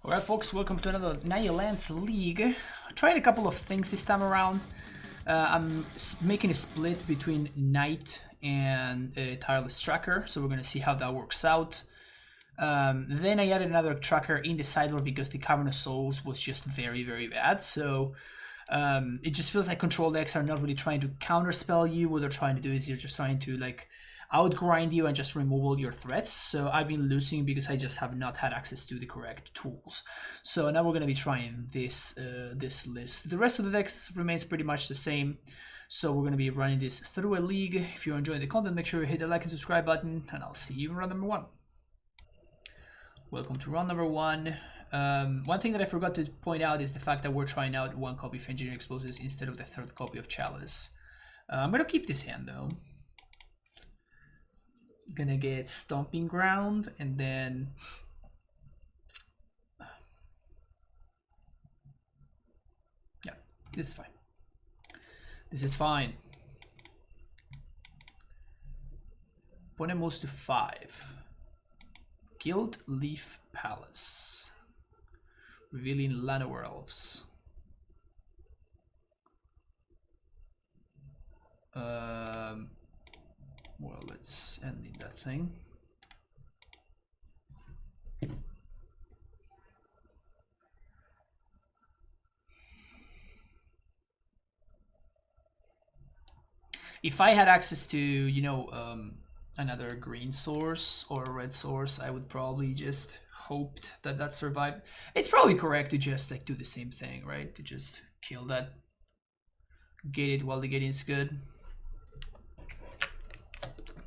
Alright folks, welcome to another Tirelessly League. Trying a couple of things this time around. I'm making a split between Knight and Tireless Tracker, so we're going to see how that works out. Then I added another tracker in the sidebar because the Cavern Souls was just very bad, so it just feels like control decks are not really trying to counterspell you. What they're trying to do is you're just trying to like outgrind you and just remove all your threats. So I've been losing because I just have not had access to the correct tools. So now we're going to be trying this this list. The rest of the decks remains pretty much the same. So we're going to be running this through a league. If you're enjoying the content, make sure you hit the like and subscribe button, and I'll see you in round number 1. Welcome to round number 1. One thing that I forgot to point out is the fact that we're trying out 1 copy of Engineering Explosives instead of the 3rd copy of Chalice. I'm going to keep this hand though. Gonna get Stomping Ground, and then yeah, this is fine. This is fine. Opponent moves to 5. Gilt Leaf Palace, revealing Lurrus Elves. Well, let's end in that thing. If I had access to, you know, another green source or a red source, I would probably just hoped that that survived. It's probably correct to just like do the same thing, right? To just kill that, gate it while the gating is good.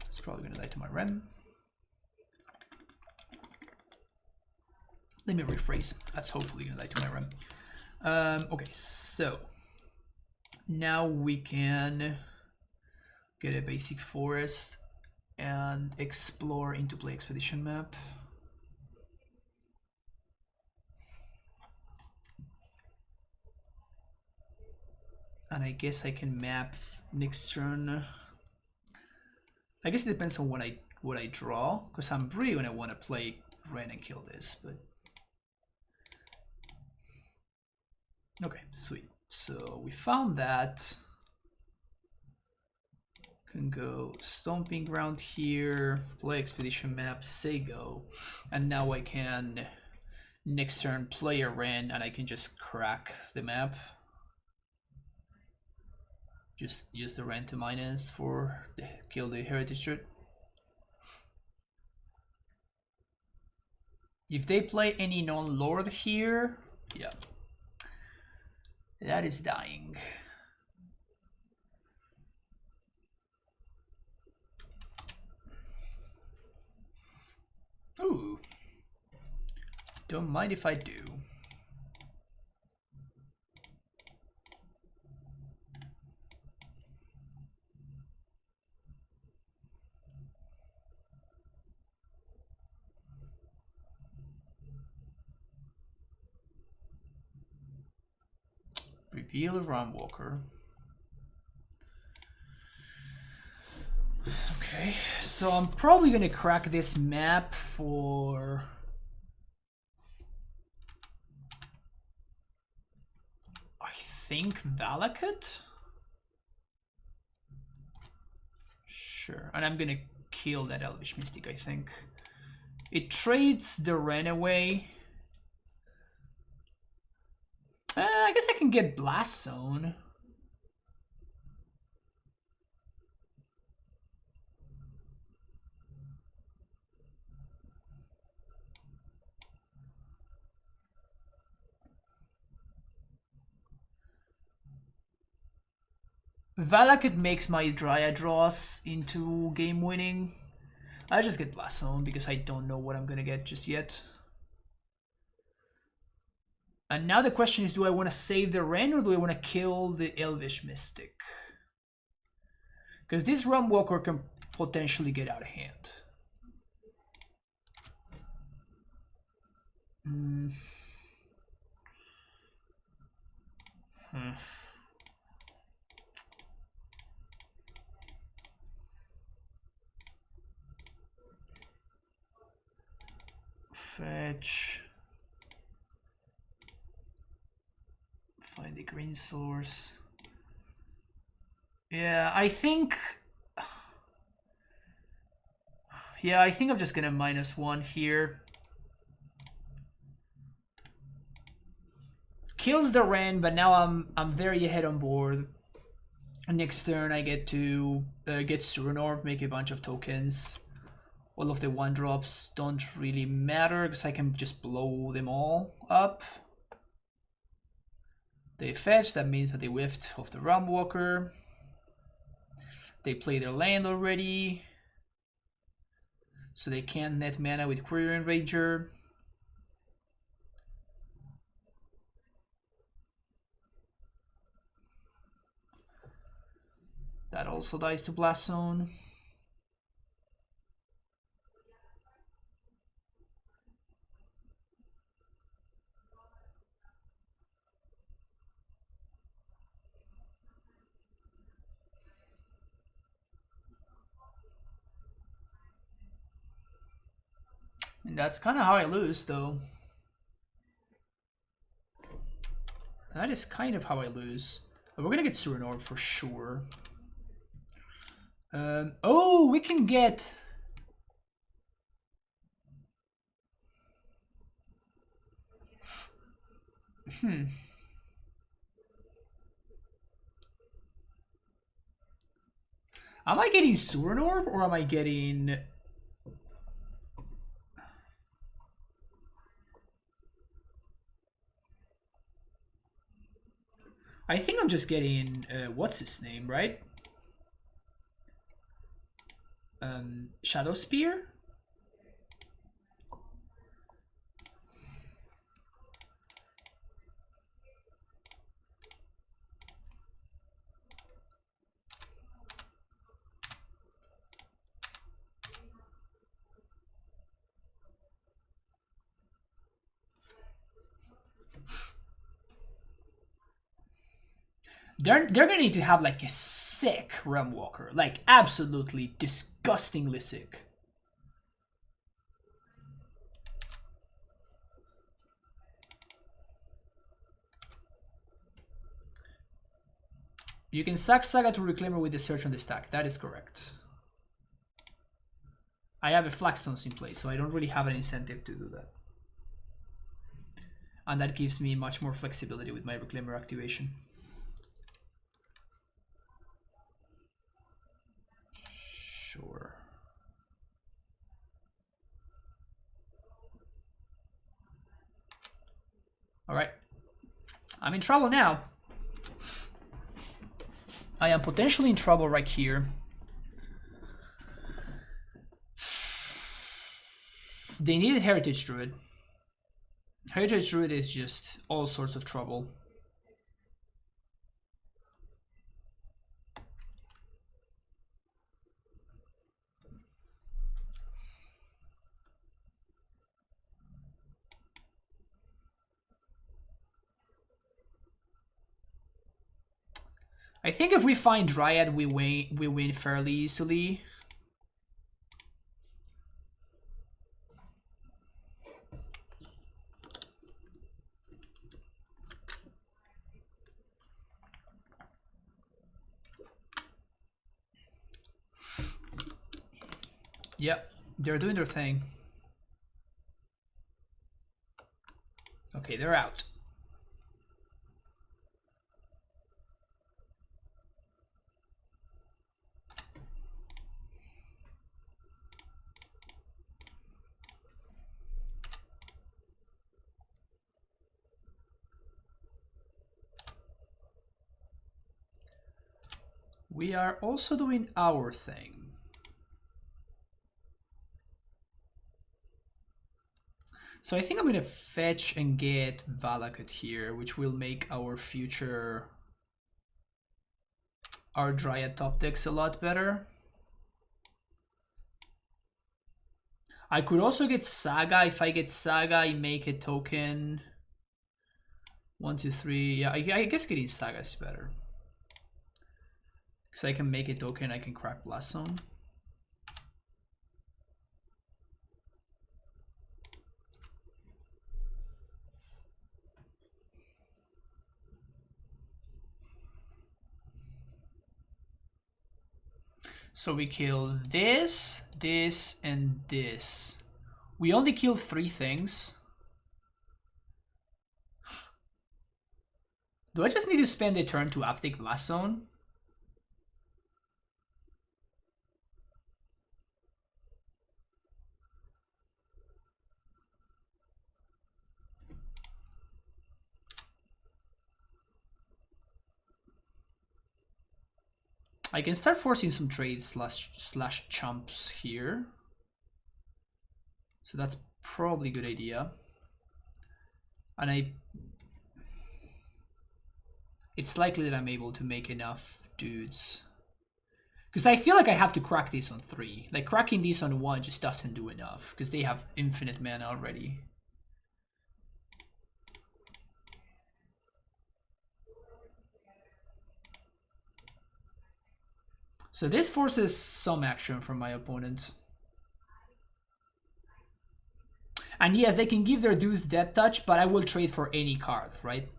It's probably gonna die to my Rem. Let me rephrase. That's hopefully gonna die to my Rem. Okay, so now we can get a basic forest and explore into play expedition map. And I guess I can map next turn. I guess it depends on what I draw, because I'm really gonna want to play Ren and kill this, but okay, sweet. So we found that. Can go Stomping Ground here, play expedition map, say go, and now I can next turn play a Ren and I can just crack the map. Just use the Ren to minus for the kill the Heritage Druid. If they play any non-lord here, yeah, that is dying. Ooh, don't mind if I do. Reveal Runwalker. Okay, so I'm probably gonna crack this map for I think Velomachus? Sure, and I'm gonna kill that Elvish Mystic, I think. It trades the Ren away. I guess I can get Blast Zone. Velomachus makes my Dryad draws into game winning. I just get Blast Zone because I don't know what I'm gonna get just yet. And now the question is, do I want to save the Ren or do I want to kill the Elvish Mystic? Because this Runwalker can potentially get out of hand. Fetch. Find the green source. Yeah, I think... Yeah, I think I'm just gonna -1 here. Kills the Ren, but now I'm very ahead on board. Next turn I get to get Surinor, make a bunch of tokens. All of the 1-drops don't really matter because I can just blow them all up. They fetch, that means that they whiffed off the Realm Walker. They play their land already, so they can't net mana with Quirion Ranger. That also dies to Blast Zone. And that's kind of how I lose, though. That is kind of how I lose. But we're gonna get Surinor for sure. Oh, we can get... Am I getting Surinor or am I getting... I think I'm just getting, what's his name, right? Shadow Spear? They're gonna need to have like a sick Realm Walker, like absolutely disgustingly sick. You can sack Saga to Reclaimer with the search on the stack. That is correct. I have a Flagstones in place, so I don't really have an incentive to do that. And that gives me much more flexibility with my Reclaimer activation. Sure. Alright. I'm in trouble now. I am potentially in trouble right here. They needed Heritage Druid. Heritage Druid is just all sorts of trouble. I think if we find Dryad, we win fairly easily. Yep, they're doing their thing. Okay, they're out. We are also doing our thing. So I think I'm gonna fetch and get Valakut here, which will make our future, our Dryad top decks a lot better. I could also get Saga. If I get Saga, I make a token. 1, 2, 3. Yeah, I guess getting Saga is better. Because I can make a token, I can crack Blast Zone. So we kill this, this, and this. We only killed 3 things. Do I just need to spend a turn to uptake Blast Zone? I can start forcing some trades slash chumps here. So that's probably a good idea. And it's likely that I'm able to make enough dudes. Because I feel like I have to crack these on 3. Like cracking these on 1 just doesn't do enough. Because they have infinite mana already. So this forces some action from my opponent. And yes, they can give their dudes Death Touch, but I will trade for any card, right?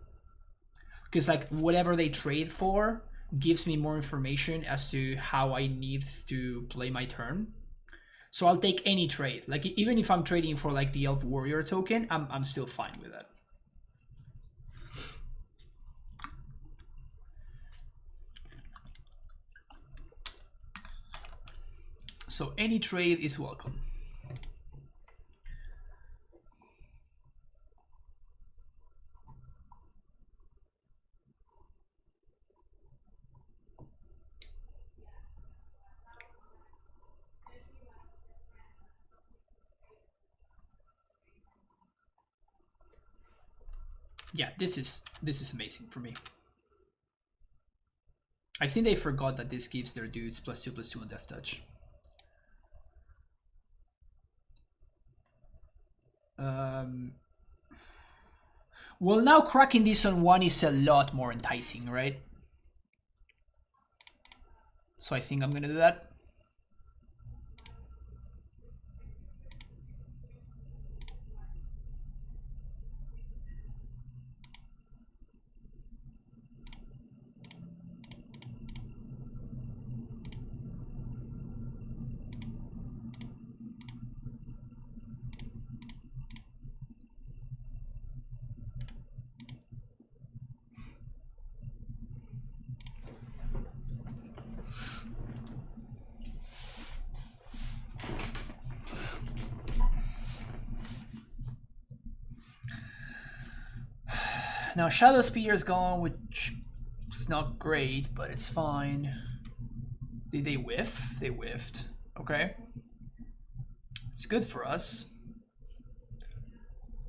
Because like whatever they trade for gives me more information as to how I need to play my turn. So I'll take any trade. Like even if I'm trading for like the Elf Warrior token, I'm still fine with that. So any trade is welcome. Yeah, this is amazing for me. I think they forgot that this gives their dudes +2/+2 on Death Touch. Well, now cracking this on 1 is a lot more enticing, right? So I think I'm gonna do that. Now Shadow Spear is gone, which is not great, but it's fine. Did they whiff? They whiffed. Okay. It's good for us.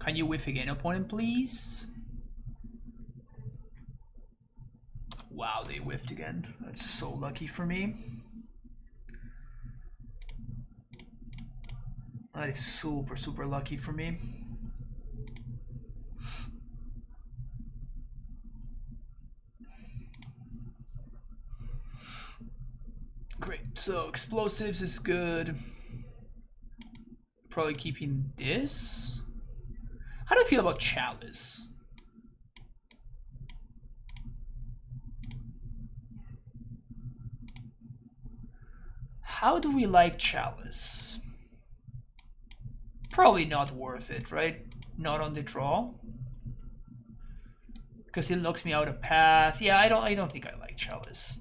Can you whiff again, opponent, please? Wow, they whiffed again. That's so lucky for me. That is super, super lucky for me. Great, so explosives is good. Probably keeping this. How do you feel about Chalice? How do we like Chalice? Probably not worth it, right? Not on the draw. Because it locks me out of path. Yeah, I don't think I like Chalice.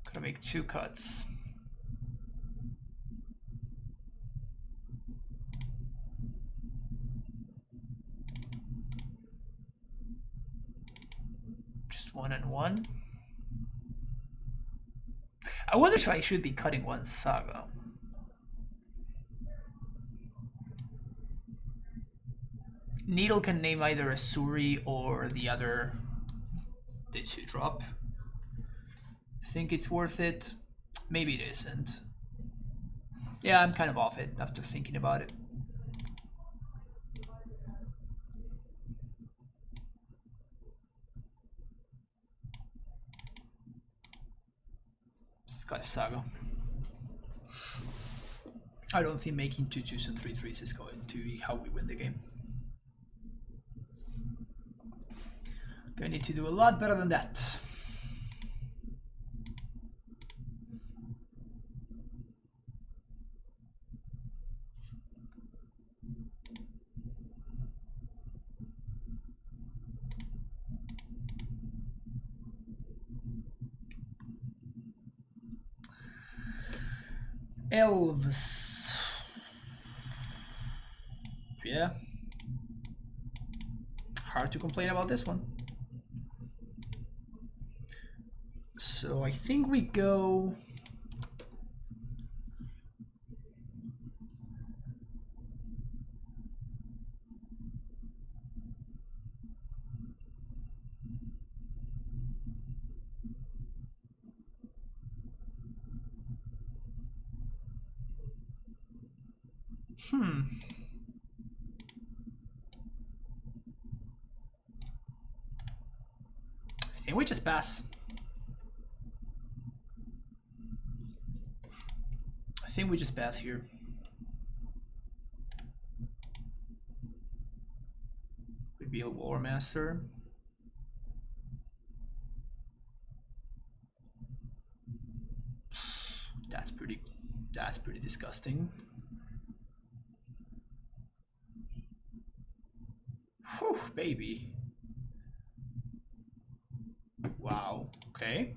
Gotta make 2 cuts. Just 1 and 1. I wonder if I should be cutting 1 Saga. Needle can name either a Suri or the other. Did she drop? Think it's worth it? Maybe it isn't. Yeah, I'm kind of off it after thinking about it. It's got a Saga. I don't think making 2/2s and 3/3s is going to be how we win the game. Gonna need to do a lot better than that. Elves. Yeah. Hard to complain about this one. So I think we go... I think we just pass. I think we just pass here. Reveal War Master. That's pretty disgusting. Whew, baby. Wow. Okay.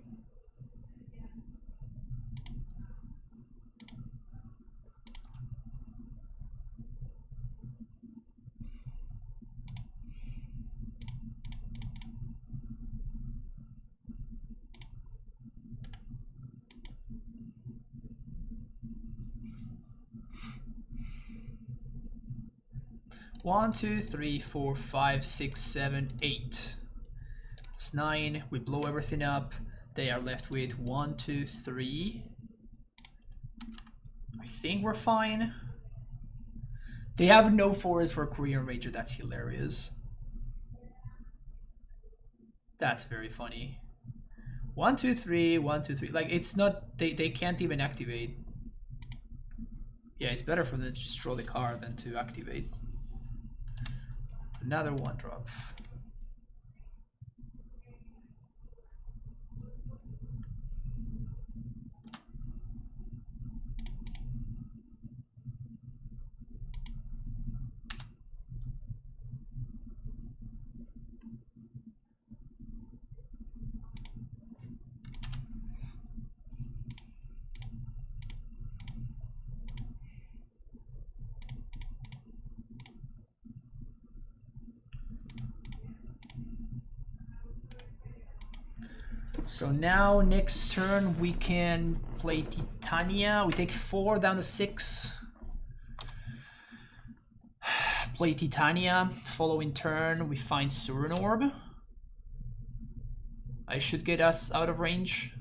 One, two, three, four, five, six, seven, 8. It's 9. We blow everything up. They are left with 1, 2, 3. I think we're fine. They have no forest for Korean Ranger. That's hilarious. That's very funny. 1, 2, 3, 1, 2, 3. Like, it's not... They can't even activate. Yeah, it's better for them to just draw the card than to activate. Another 1-drop. So now next turn we can play Titania. We take 4 down to 6. Play Titania. Following turn we find Surin Orb. I should get us out of range.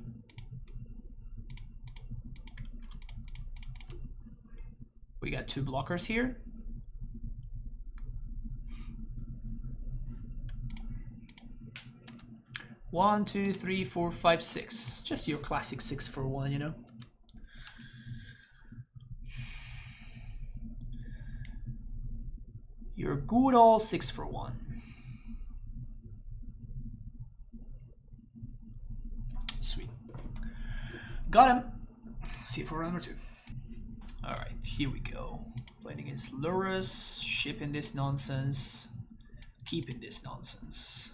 We got 2 blockers here. One, two, three, four, five, 6. Just your classic 6 for 1, you know. Your good old 6 for 1. Sweet. Got him. See you for round number 2. Alright, here we go. Playing against Lurrus, shipping this nonsense, keeping this nonsense.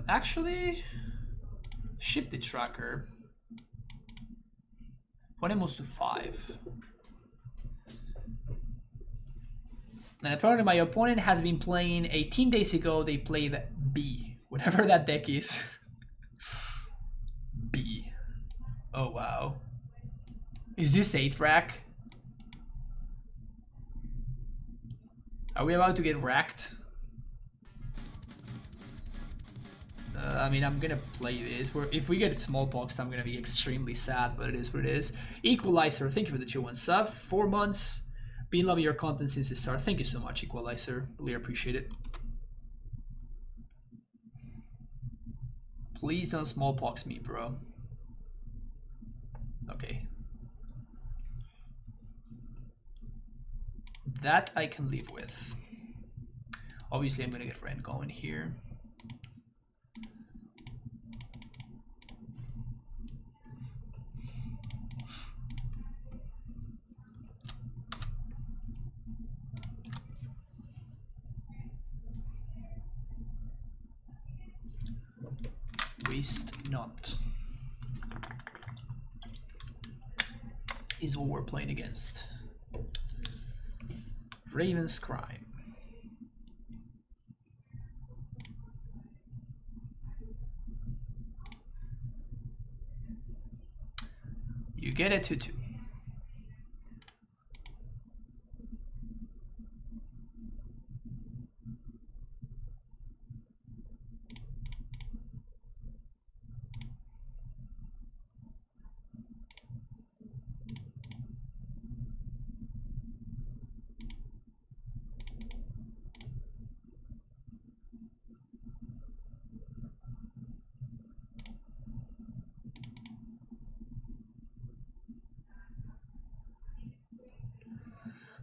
Actually, ship the tracker. Opponent moves to 5. And apparently my opponent has been playing 18 days ago, they played B, whatever that deck is. B. Oh wow. Is this 8 rack? Are we about to get racked? I mean, I'm gonna play this. If we get smallpox, I'm gonna be extremely sad, but it is what it is. Equalizer, thank you for the 2-1 sub. 4 months. Been loving your content since the start. Thank you so much, Equalizer. Really appreciate it. Please don't smallpox me, bro. Okay. That I can live with. Obviously, I'm gonna get Ren going here. Waste not. is what we're playing against. Raven's Crime. You get a 2/2.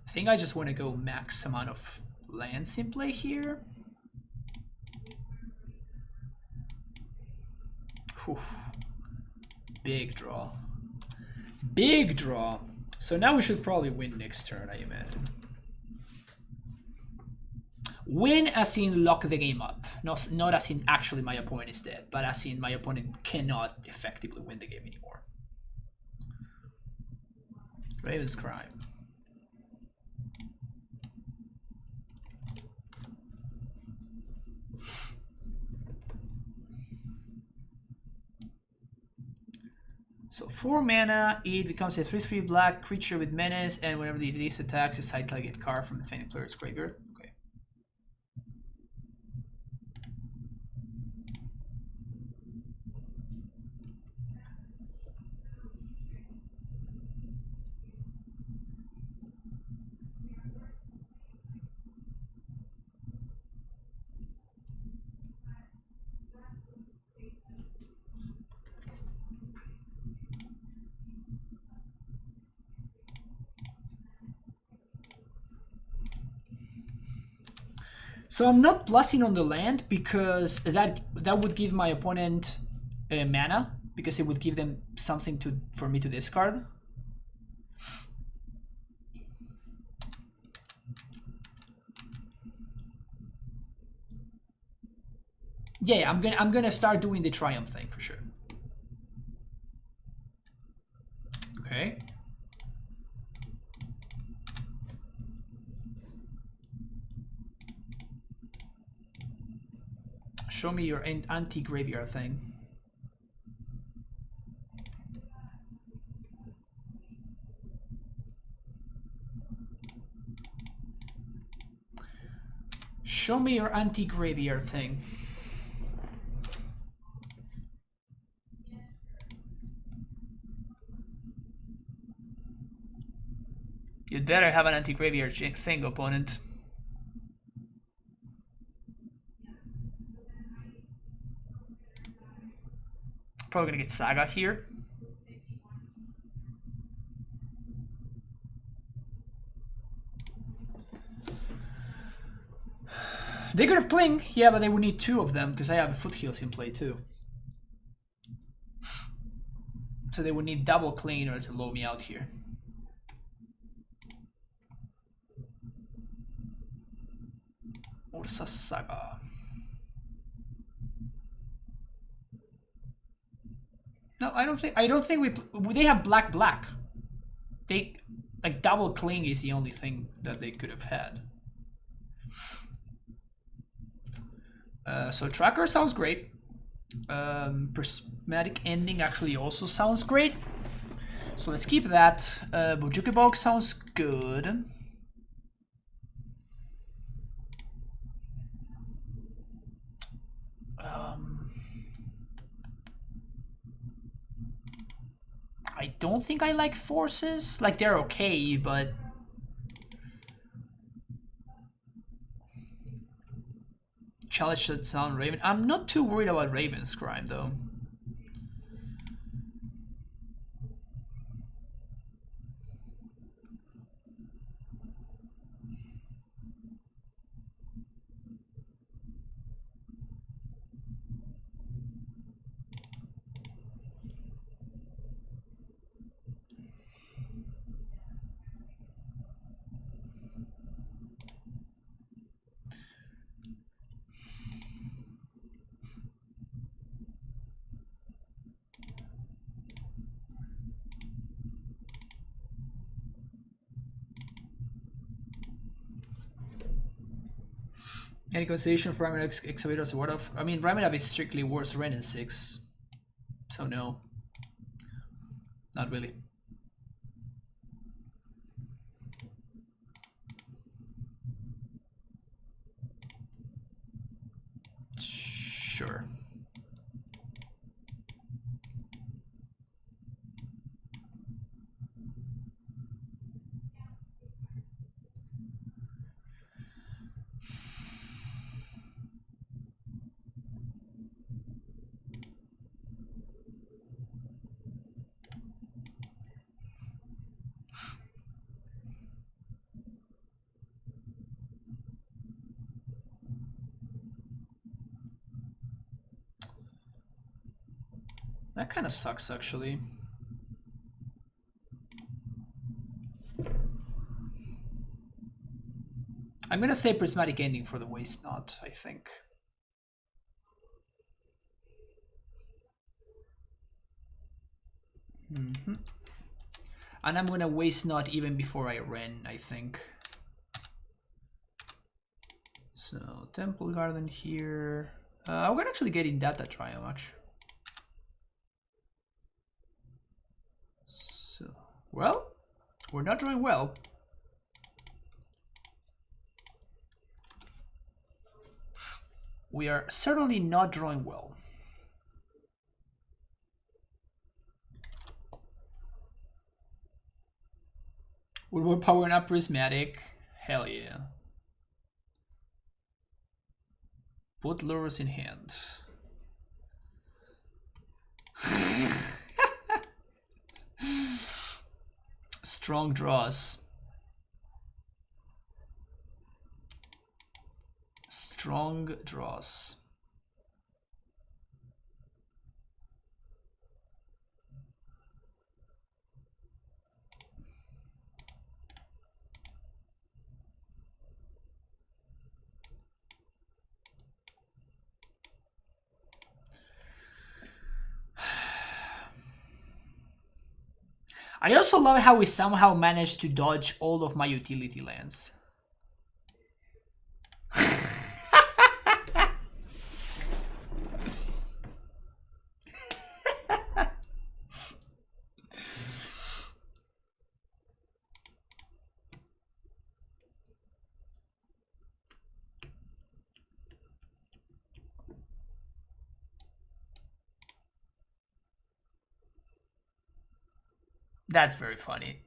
I think I just want to go max amount of lands in play here. Whew. Big draw. Big draw. So now we should probably win next turn, I imagine. Win as in lock the game up. Not as in actually my opponent is dead, but as in my opponent cannot effectively win the game anymore. Raven's Crime. So 4 mana, it becomes a 3/3 black creature with menace, and whenever the least attacks, a side target card from the defending player's graveyard. Okay. So I'm not plussing on the land because that would give my opponent mana, because it would give them something for me to discard. Yeah, I'm gonna start doing the Triumph thing for sure. Okay. Show me your anti-graveyard thing. Show me your anti-graveyard thing. You'd better have an anti-graveyard thing, opponent. Probably gonna get Saga here. They could have Cling, yeah, but they would need 2 of them because I have Foothills in play too. So they would need double Cling in order to low me out here. Ursa Saga. No, I don't think they have black. They like double Cling is the only thing that they could have had. So Tracker sounds great. Prismatic Ending actually also sounds great. So let's keep that. Bojuki Bog sounds good. I don't think I like Forces. Like, they're okay, but Challenge shuts down Raven. I'm not too worried about Raven's Crime though. Any consideration for Ramen Excavators or what of? I mean, Ramen is strictly worse Ren in 6. So no. Not really. Sure. That kind of sucks, actually. I'm gonna say prismatic ending for the waste knot, I think. And I'm gonna waste knot even before I ran, I think. So, Temple Garden here. We're actually getting data triumph, actually. So, well, we're not drawing well. We are certainly not drawing well. We're powering up Prismatic. Hell yeah. Put Lurrus in hand. Strong draws. Strong draws. I also love how we somehow managed to dodge all of my utility lands. That's very funny.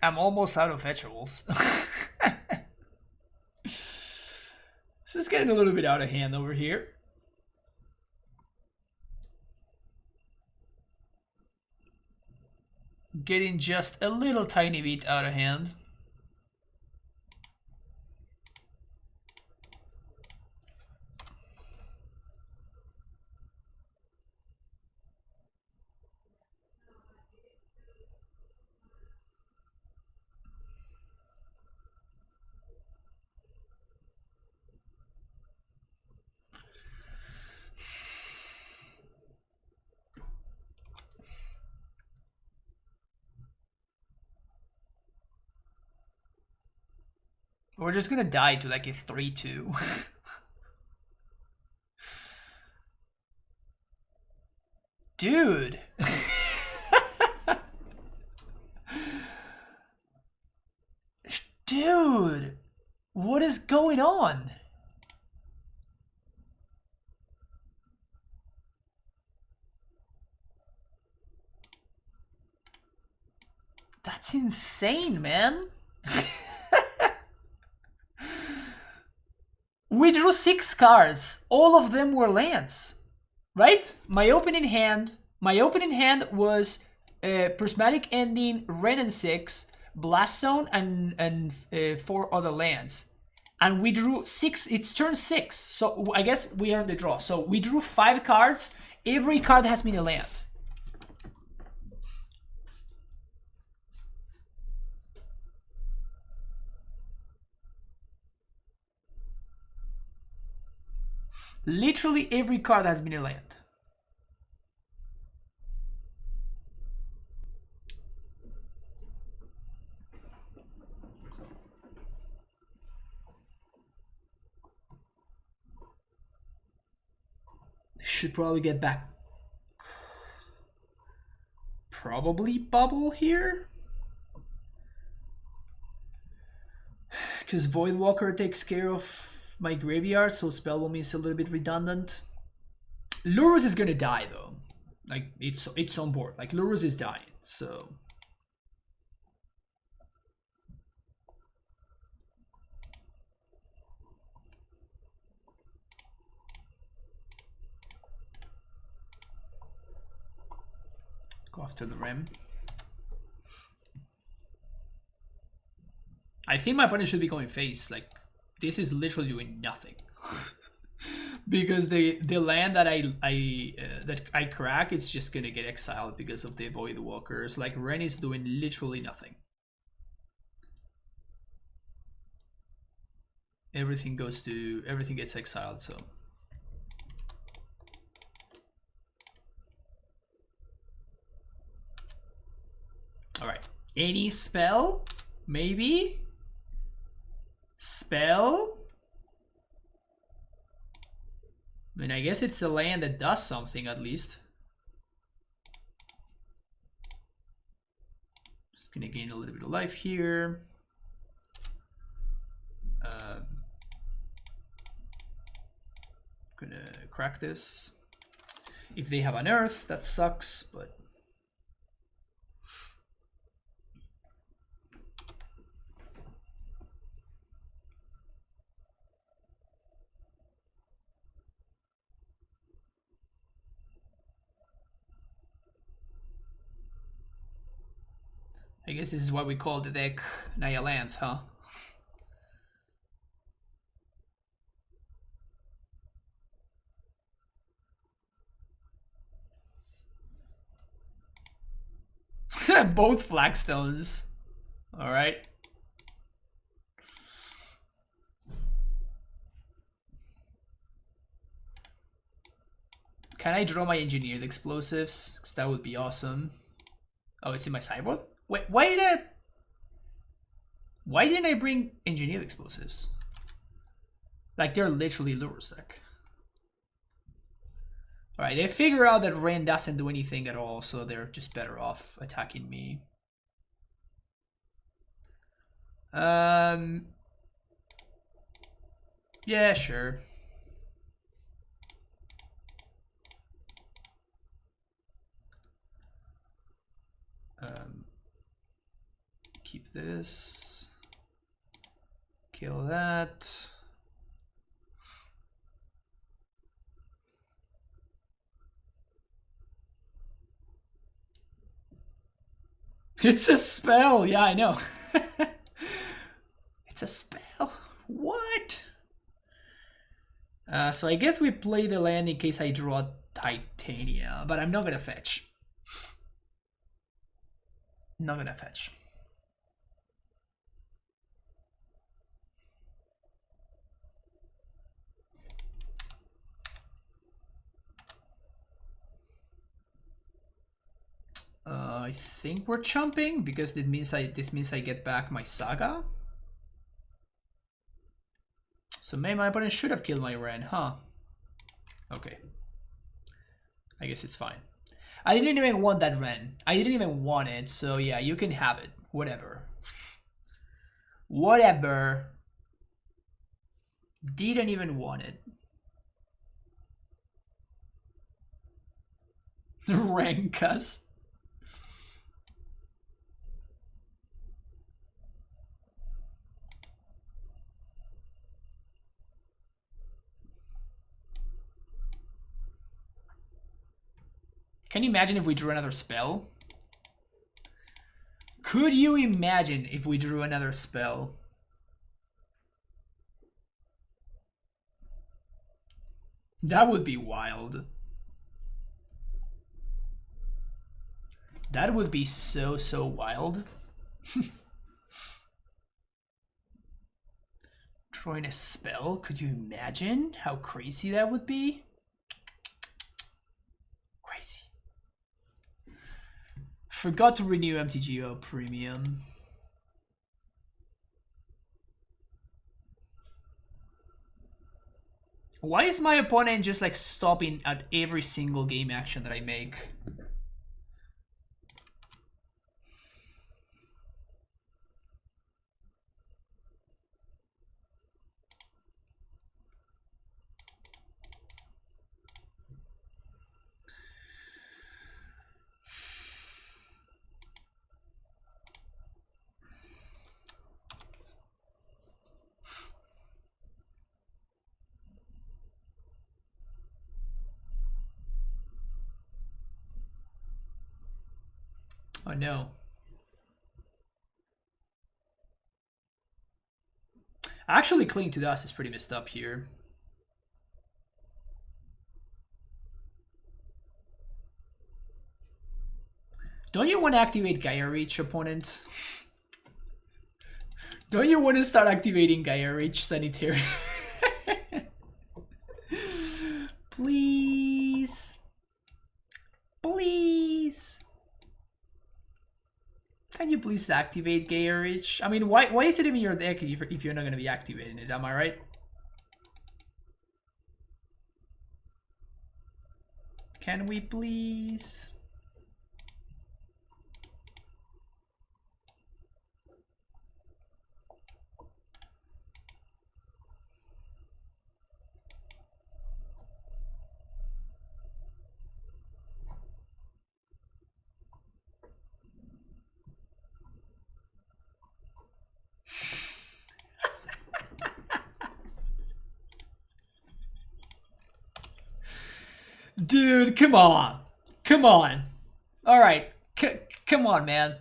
I'm almost out of vegetables. This is getting a little bit out of hand over here. Getting just a little tiny bit out of hand. We're just gonna die to like a 3-2. Dude. Dude. What is going on? That's insane, man. We drew 6 cards. All of them were lands, right? My opening hand was Prismatic Ending, Ren and 6, Blast Zone, and 4 other lands. And we drew 6. It's turn 6, so I guess we are in the draw. So we drew 5 cards. Every card has been a land. Literally every card has been a land. Should probably get back. Probably bubble here. Because Voidwalker takes care of my graveyard, so Spellbomb is a little bit redundant. Lurrus is gonna die though. Like it's on board. Like Lurrus is dying, so. Go after the rim. I think my opponent should be going face. Like, this is literally doing nothing. Because the land that I crack, it's just gonna get exiled because of the Void Walkers. Like, Ren is doing literally nothing. Everything gets exiled, so. Alright. Any spell? Maybe? Spell? I mean, I guess it's a land that does something at least. Just gonna gain a little bit of life here. Gonna crack this. If they have an earth, that sucks, but. I guess this is what we call the deck Naya Lands, huh? Both flagstones. Alright. Can I draw my engineered explosives? Because that would be awesome. Oh, it's in my sideboard? Wait, why didn't I bring engineered explosives? Like, they're literally Lurrus deck. Alright, they figure out that Ren doesn't do anything at all, so they're just better off attacking me. Yeah, sure. Keep this. Kill that. It's a spell. Yeah, I know. It's a spell. What? So I guess we play the land in case I draw Titania, but I'm not gonna fetch. Not gonna fetch. I think we're chumping because this means I get back my Saga. So maybe my opponent should have killed my Ren, huh? Okay. I guess it's fine. I didn't even want that Ren. I didn't even want it, so yeah, you can have it. Whatever. Whatever. Didn't even want it. Rankas. Can you imagine if we drew another spell? Could you imagine if we drew another spell? That would be wild. That would be so wild. Throwing a spell? Could you imagine how crazy that would be? Crazy. Forgot to renew MTGO Premium. Why is my opponent just like stopping at every single game action that I make? Oh no. Actually, Cling to Dust is pretty messed up here. Don't you want to activate Gaia Reach, opponent? Don't you want to start activating Gaia Reach, Sanitary? Please. Please. Can you please activate Gaia Reach? I mean, why is it in your deck if you're not going to be activating it? Am I right? Can we please? Dude, come on. Come on. All right. Come on, man.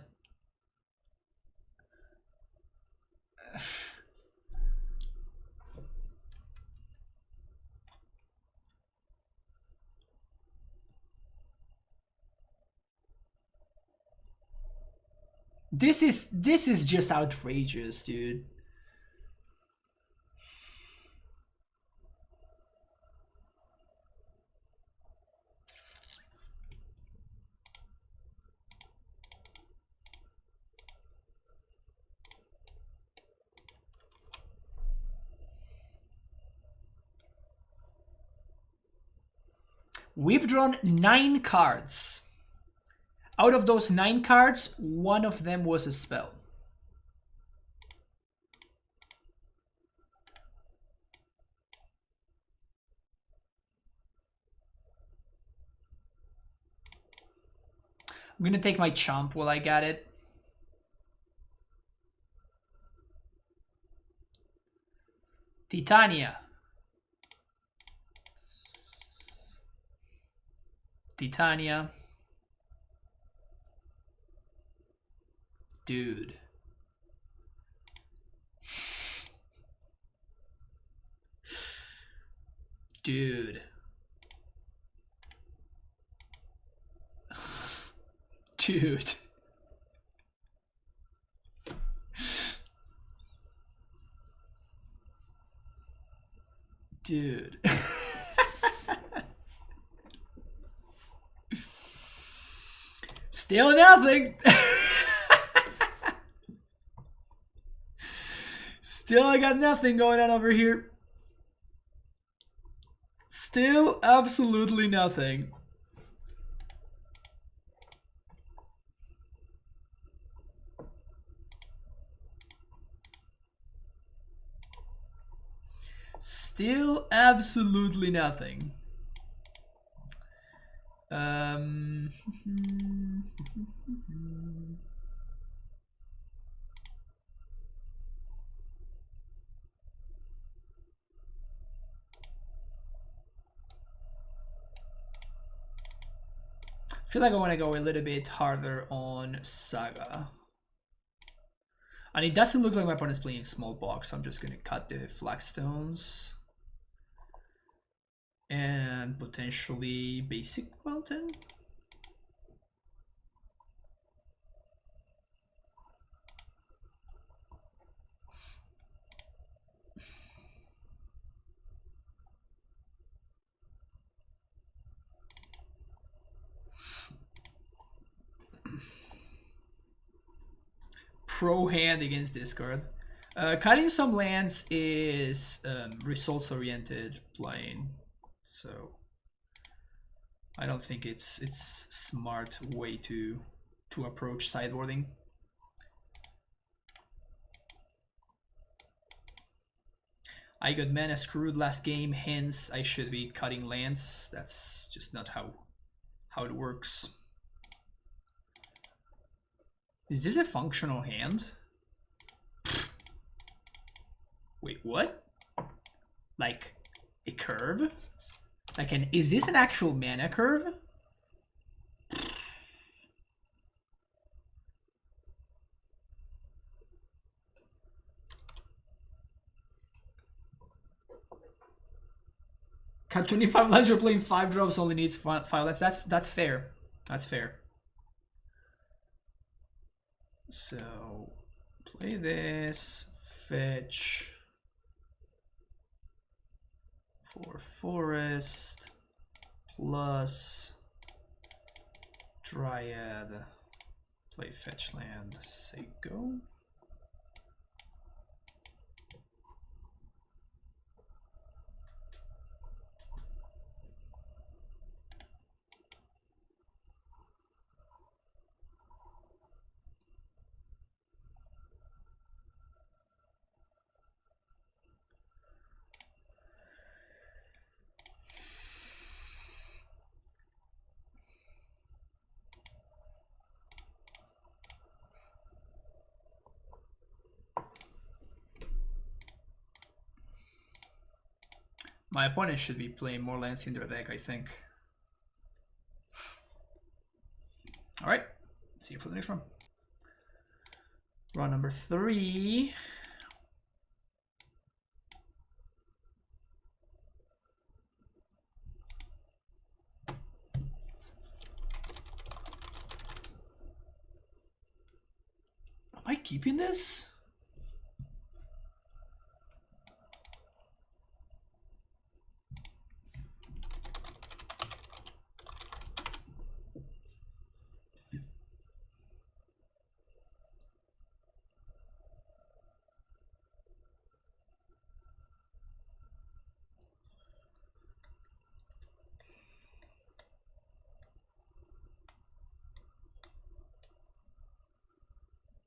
This is just outrageous, dude. We've drawn 9 cards. Out of those 9 cards, one of them was a spell. I'm gonna take my chomp while I got it. Titania. Titania. Dude. Dude. Dude. Dude. Still nothing. Still I got nothing going on over here. Still absolutely nothing. Still absolutely nothing. I feel like I want to go a little bit harder on Saga. And it doesn't look like my opponent's playing small box, so I'm just going to cut the flagstones. And potentially basic mountain. pro hand against this card. Cutting some lands is results-oriented playing, so I don't think it's smart way to approach sideboarding. I got mana screwed last game, hence I should be cutting lands. That's just not how it works. Is this a functional hand? Wait, what? Like a curve? Like is this an actual mana curve? Cut 25 less, you're playing 5 drops, only needs 5 less. That's fair. That's fair. So play this, fetch for forest plus dryad, play fetch land, say go. My opponent should be playing more lands in their deck, I think. Alright, see you for the next round. Round number 3. Am I keeping this?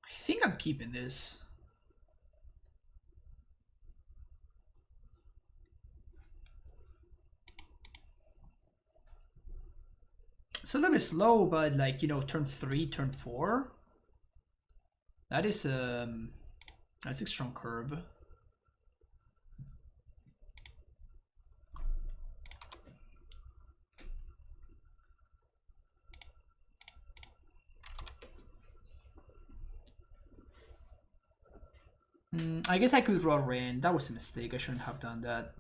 I think I'm keeping this. It's a little bit slow, but like, you know, turn 3, turn 4. That's a strong curve. I guess I could draw rain. That was a mistake. I shouldn't have done that.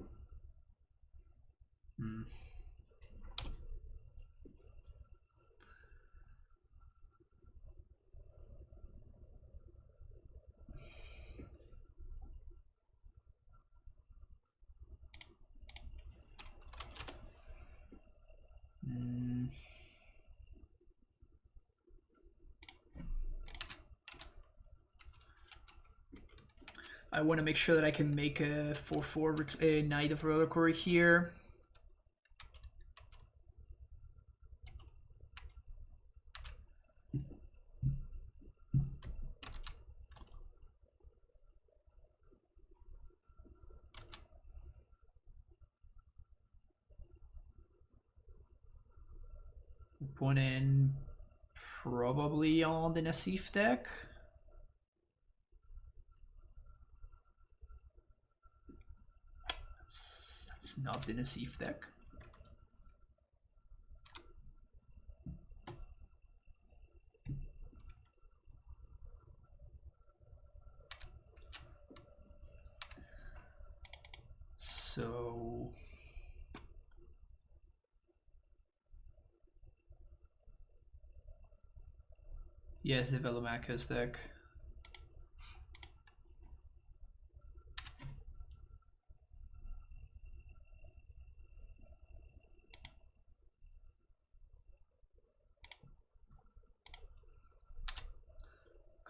I want to make sure that I can make a 4/4 Knight of Reliquary here. Opponent probably on the Nassif deck. That's not the Nassif deck. So yes, the Velomachus deck.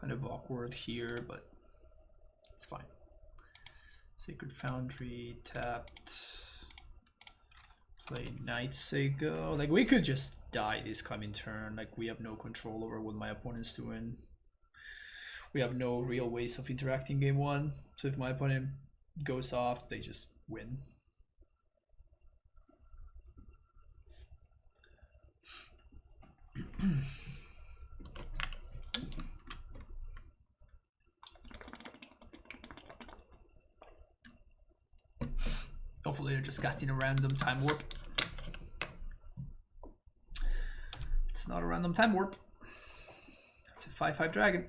Kind of awkward here, but it's fine. Sacred Foundry, tapped. Play Knight Sago. Like, we could just die this coming turn. Like, we have no control over what my opponent's doing. We have no real ways of interacting game one. So if my opponent goes off, they just win. Hopefully they're just casting a random time warp. It's not a random time warp. It's a 5/5 dragon.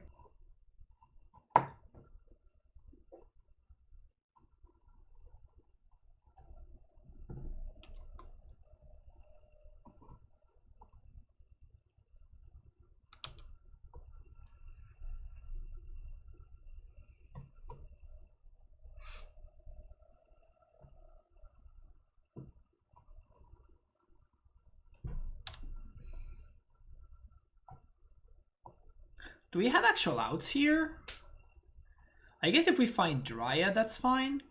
Do we have actual outs here? I guess if we find Dryad, that's fine.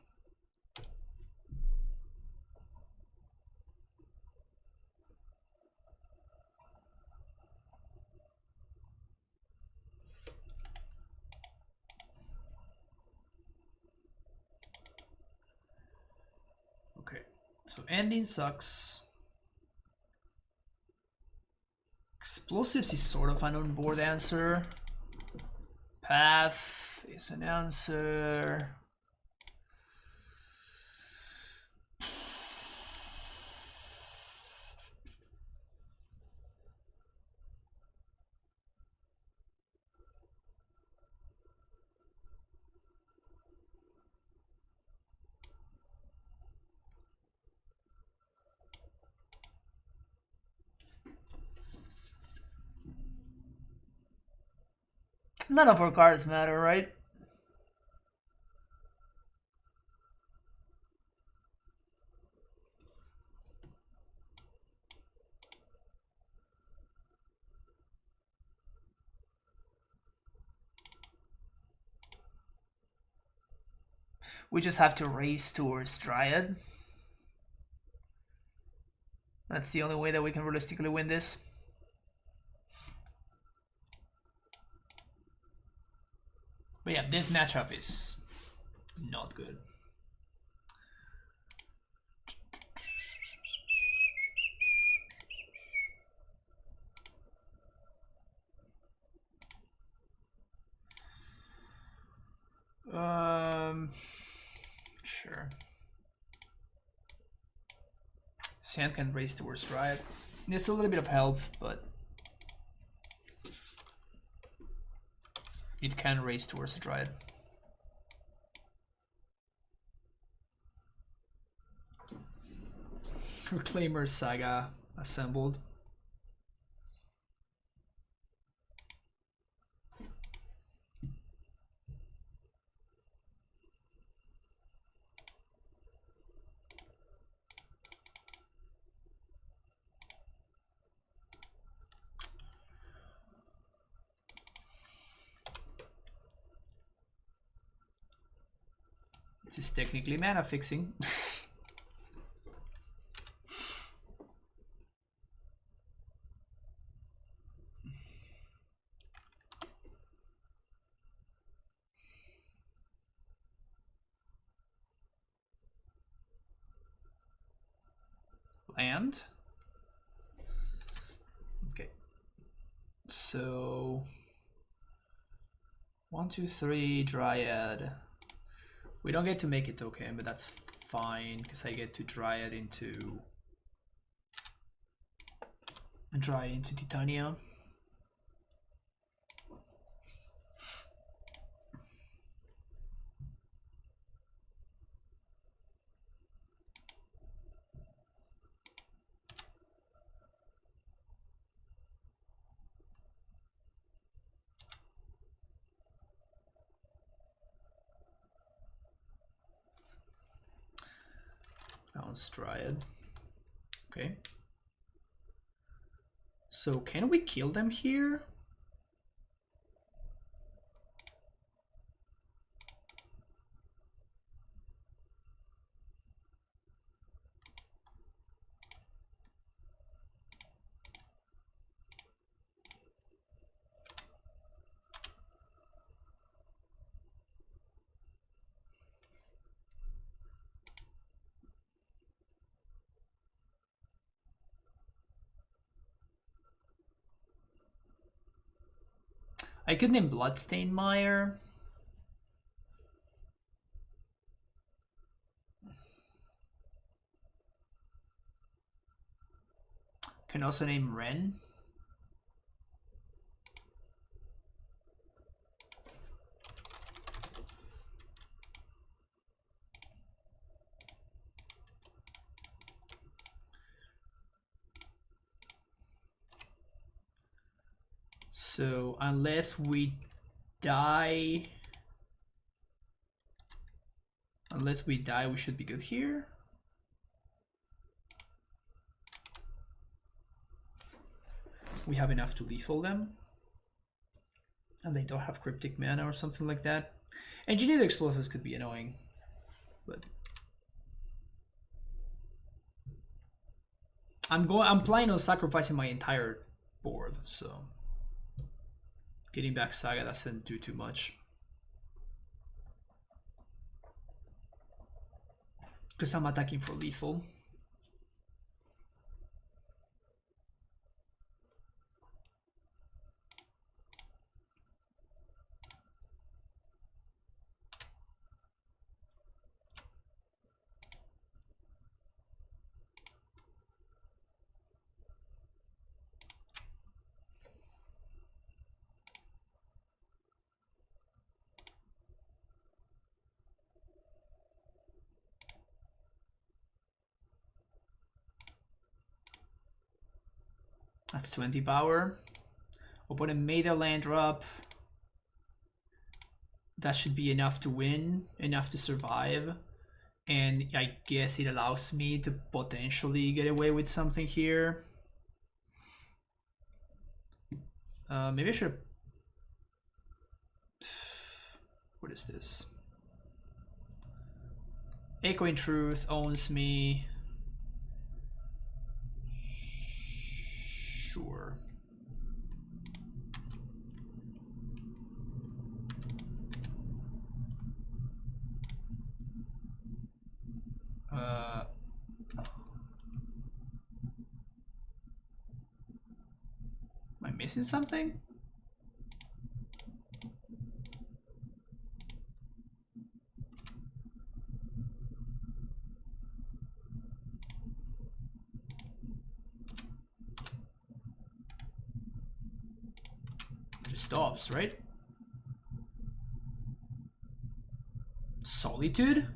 Okay, so ending sucks. Explosives is sort of an on-board answer. Path is an answer. None of our cards matter, right? We just have to race towards Dryad. That's the only way that we can realistically win this. But yeah, this matchup is not good. Sure. Sand can race towards Dryad. It's a little bit of help, but it can race towards the Dryad. Reclaimer Saga assembled. This is technically mana fixing. Land. Okay. So 1, 2, 3, Dryad. We don't get to make it token, but that's fine because I get to Dryad into Titania. Bounce Dryad. Okay. So can we kill them here? I could name Bloodstained Mire. Can also name Ren. So unless we die, we should be good here. We have enough to lethal them. And they don't have cryptic mana or something like that. Engineered explosives could be annoying, but I'm planning on sacrificing my entire board, so getting back Saga doesn't do too much. Because I'm attacking for lethal. That's 20 power. Opponent made a land drop. That should be enough to win, enough to survive. And I guess it allows me to potentially get away with something here. Maybe I should... What is this? Echoing Truth owns me. Sure. Am I missing something? Just stops, right? Solitude?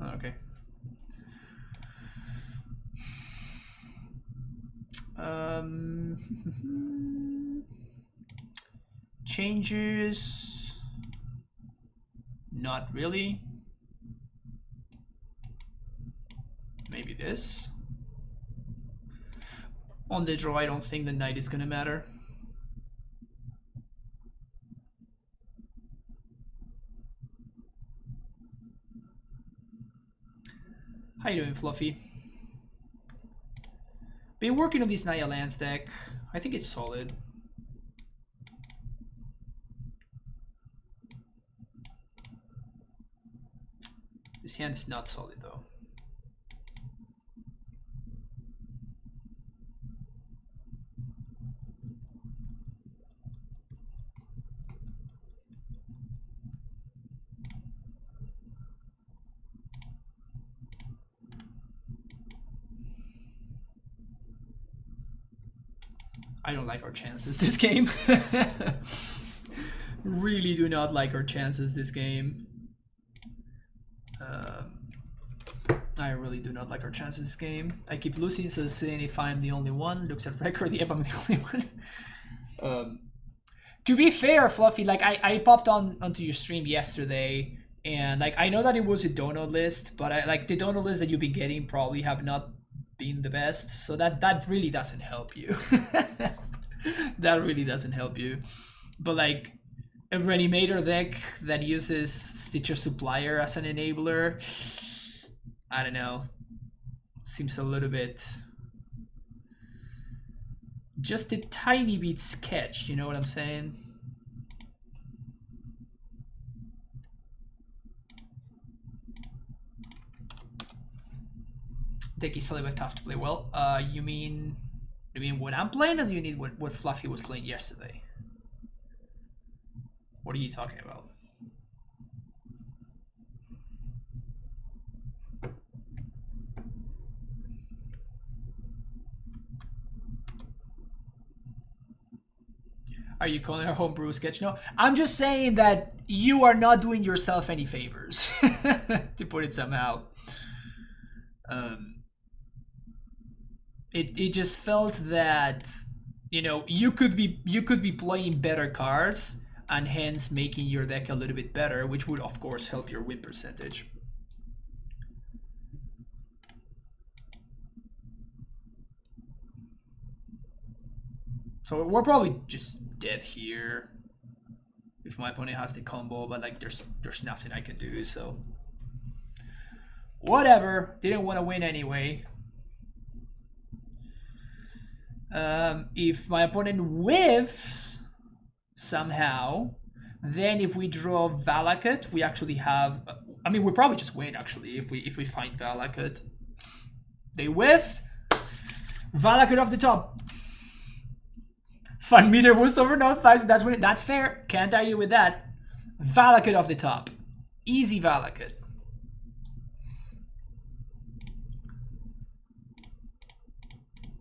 Oh, okay. Changes? Not really. Maybe this. On the draw, I don't think the knight is gonna matter. How you doing, Fluffy? Been working on this Naya Lands deck. I think it's solid. This hand is not solid though. I don't like our chances this game. Really do not like our chances this game. I really do not like our chances this game. I keep losing, so seeing if I'm the only one. Looks at record, yep, I'm the only one. To be fair, Fluffy, like I popped onto your stream yesterday, and like I know that it was a donut list, but I like the donut list that you've been getting probably have not been the best, so that really doesn't help you. That really doesn't help you. But like a Reanimator deck that uses Stitcher Supplier as an enabler, I don't know, seems a little bit, just a tiny bit sketch, you know what I'm saying? Deck is a little bit tough to play well. You mean You mean what I'm playing, or do you need what Fluffy was playing yesterday? What are you talking about? Are you calling her homebrew sketch? No, I'm just saying that you are not doing yourself any favors, to put it somehow. It just felt that, you know, you could be playing better cards and hence making your deck a little bit better, which would of course help your win percentage. So we're probably just dead here if my opponent has the combo, but like there's nothing I can do, so whatever. Didn't want to win anyway. If my opponent whiffs somehow, then if we draw Valakut, we actually have, I mean, we probably just win actually if we find Valakut. They whiffed. Valakut off the top. Fun meter was over not 5, so that's fair. Can't argue with that. Valakut off the top. Easy Valakut.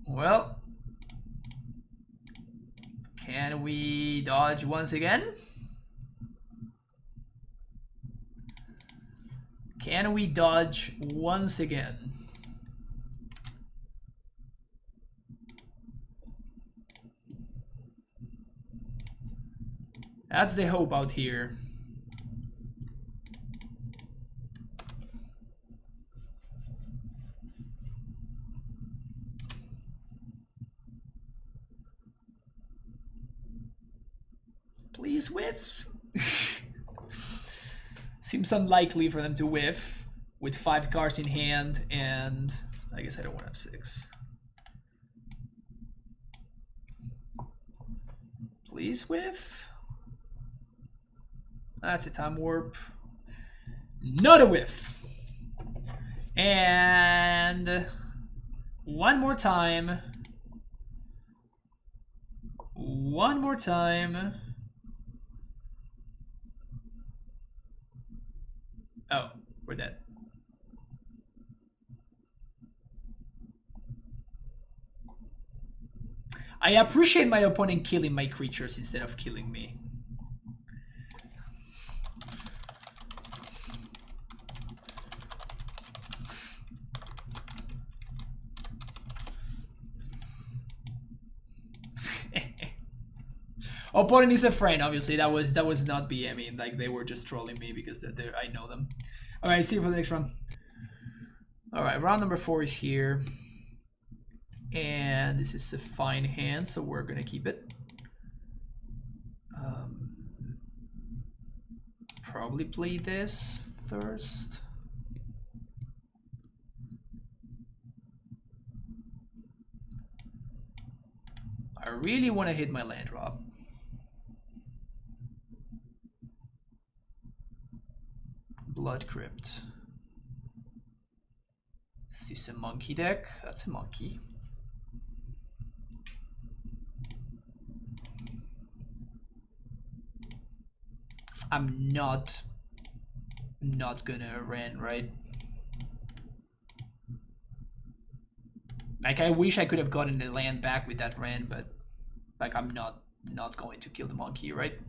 Well, can we dodge once again? Can we dodge once again? That's the hope out here. Please whiff. Seems unlikely for them to whiff with 5 cards in hand, and I guess I don't want to have 6. Please whiff. That's a time warp. Not a whiff. And one more time. One more time. Oh, we're dead. I appreciate my opponent killing my creatures instead of killing me. Opponent is a friend, obviously. That was not BMing. Like, they were just trolling me because I know them. All right, see you for the next round. All right, round number 4 is here, and this is a fine hand, so we're gonna keep it. Probably play this first. I really want to hit my land drop. Blood Crypt. Is this a monkey deck? That's a monkey. I'm not gonna run, right? Like, I wish I could have gotten the land back with that ran, but like, I'm not going to kill the monkey, right?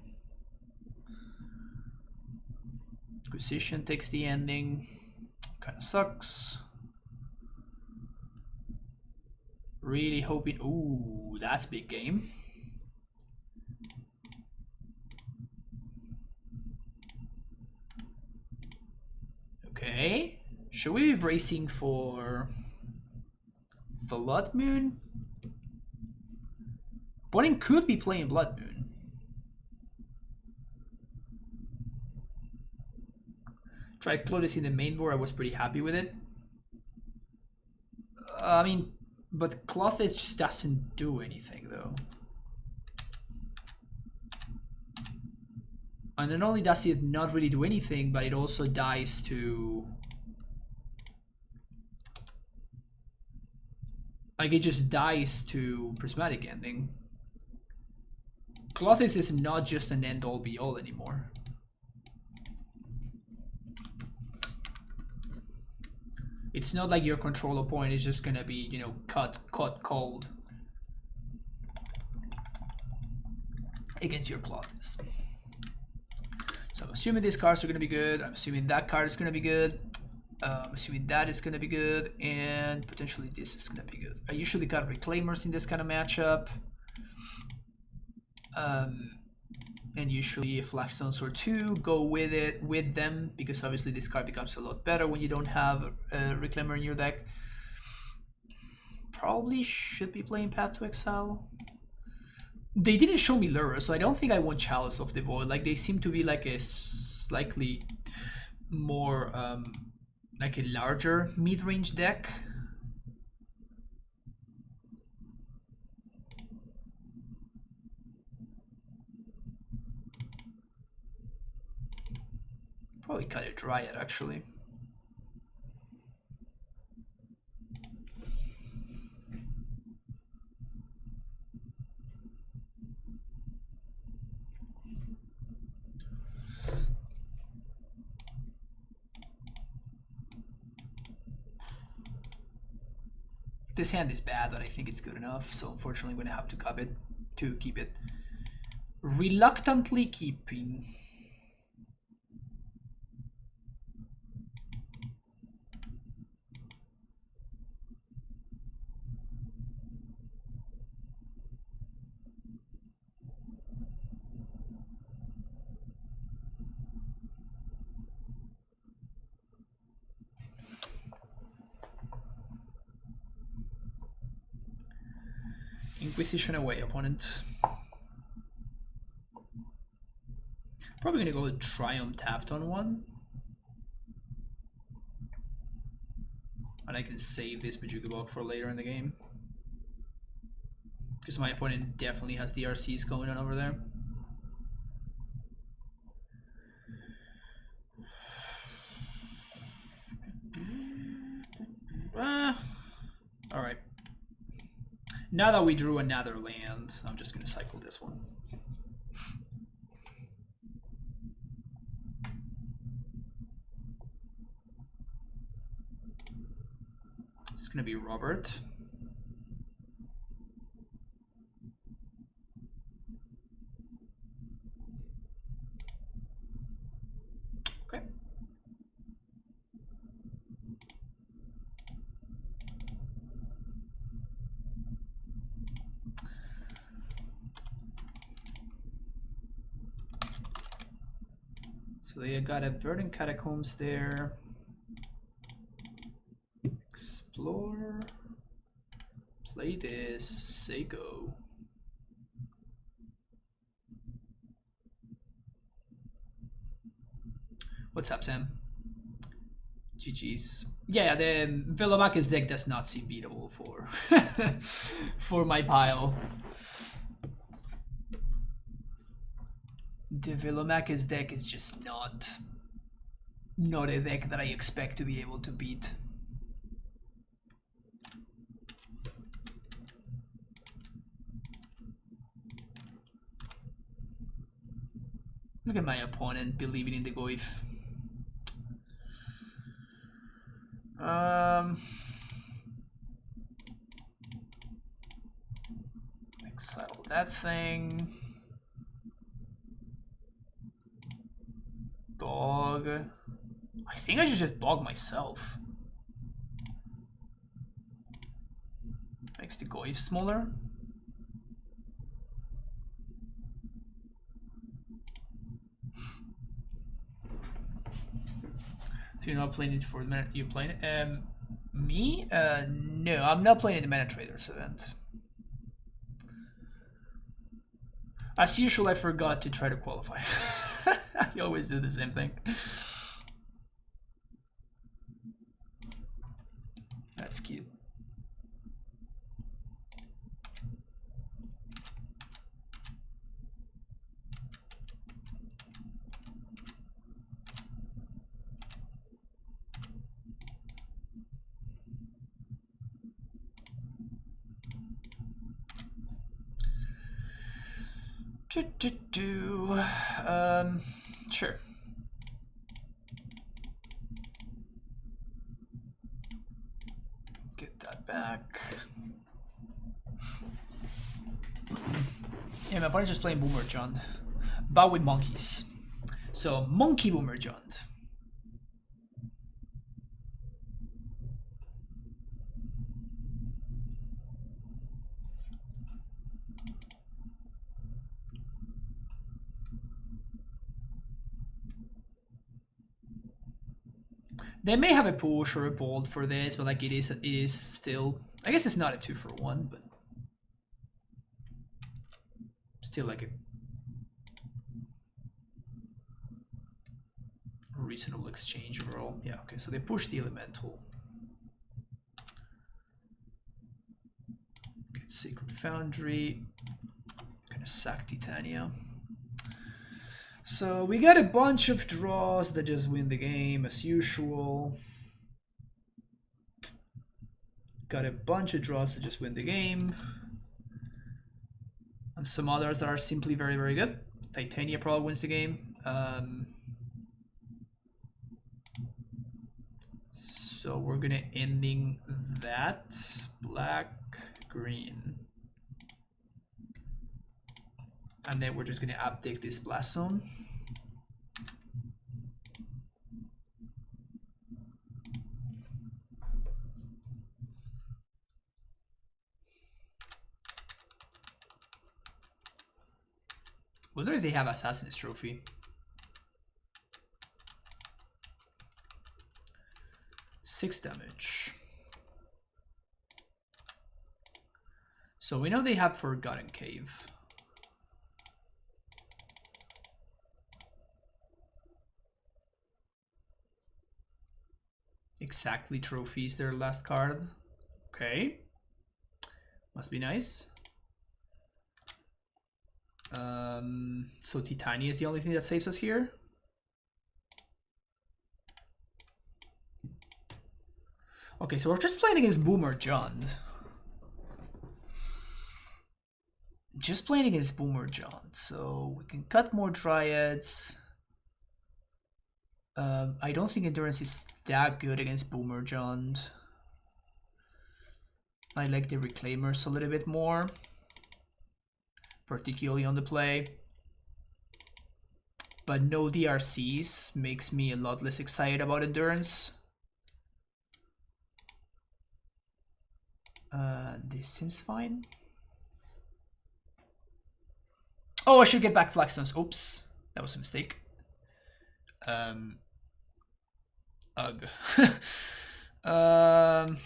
Acquisition takes the ending. Kind of sucks. Really hoping. Ooh, that's big game. Okay. Should we be bracing for Blood Moon? Opponent could be playing Blood Moon. Tried Clotis in the main board. I was pretty happy with it. I mean, but Clotis just doesn't do anything though. And not only does it not really do anything, but it also dies to Like, it just dies to Prismatic Ending. Clothes is not just an end-all be-all anymore. It's not like your control opponent is just gonna be, you know, cut cold against your Clothes. So I'm assuming these cards are gonna be good. I'm assuming that card is gonna be good. I'm assuming that is gonna be good, and potentially this is gonna be good. I usually got Reclaimers in this kind of matchup. And usually if Flagstones or 2, go with them, because obviously this card becomes a lot better when you don't have a Reclaimer in your deck. Probably should be playing Path to Exile. They didn't show me Lurrus, so I don't think I want Chalice of the Void. Like, they seem to be like a slightly more like a larger mid-range deck. Probably cut a Dryad, actually. This hand is bad, but I think it's good enough, so unfortunately I'm going to have to keep it. Reluctantly keeping. Inquisition away, opponent. Probably gonna go with Triumph tapped on one. And I can save this Bajukabok for later in the game. Because my opponent definitely has the RCs going on over there. Alright. Now that we drew another land, I'm just gonna cycle this one. It's gonna be Robert. Okay. So they got a Verdant Catacombs there. Explore. Play this. Say go. What's up, Sam? GG's. Yeah, the Velomachus deck does not seem beatable for for my pile. The Velomachus deck is just not a deck that I expect to be able to beat. Look at my opponent believing in the Goif. Exile that thing. Dog. I think I should just bog myself. Makes the Goif smaller. So you're not playing it for the mana, you playing it? Me? No, I'm not playing the Mana Traders event. As usual, I forgot to try to qualify. You always do the same thing. That's cute. Sure. Get that back. Yeah, my opponent's just playing Boomer John. But with monkeys. So, Monkey Boomer John. They may have a push or a bolt for this, but like it is still. I guess it's not a 2-for-1, but still like a reasonable exchange overall. Yeah, okay, so they push the elemental. Get Sacred Foundry. Gonna sack Titania. So we got a bunch of draws that just win the game as usual. Got a bunch of draws that just win the game. And some others that are simply very, very good. Titania probably wins the game. So we're gonna ending that. Black, green. And then we're just gonna update this blast zone. Wonder if they have Assassin's Trophy. 6 damage. So we know they have Forgotten Cave. Exactly trophies their last card. Okay. Must be nice. So Titania is the only thing that saves us here. Okay, so we're just playing against Boomer John. Just playing against Boomer John. So we can cut more Dryads. I don't think Endurance is that good against Boomer John. I like the Reclaimers a little bit more. Particularly on the play. But no DRCs makes me a lot less excited about Endurance. This seems fine. Oh, I should get back Flagstones. Oops, that was a mistake. Ugh. Oh.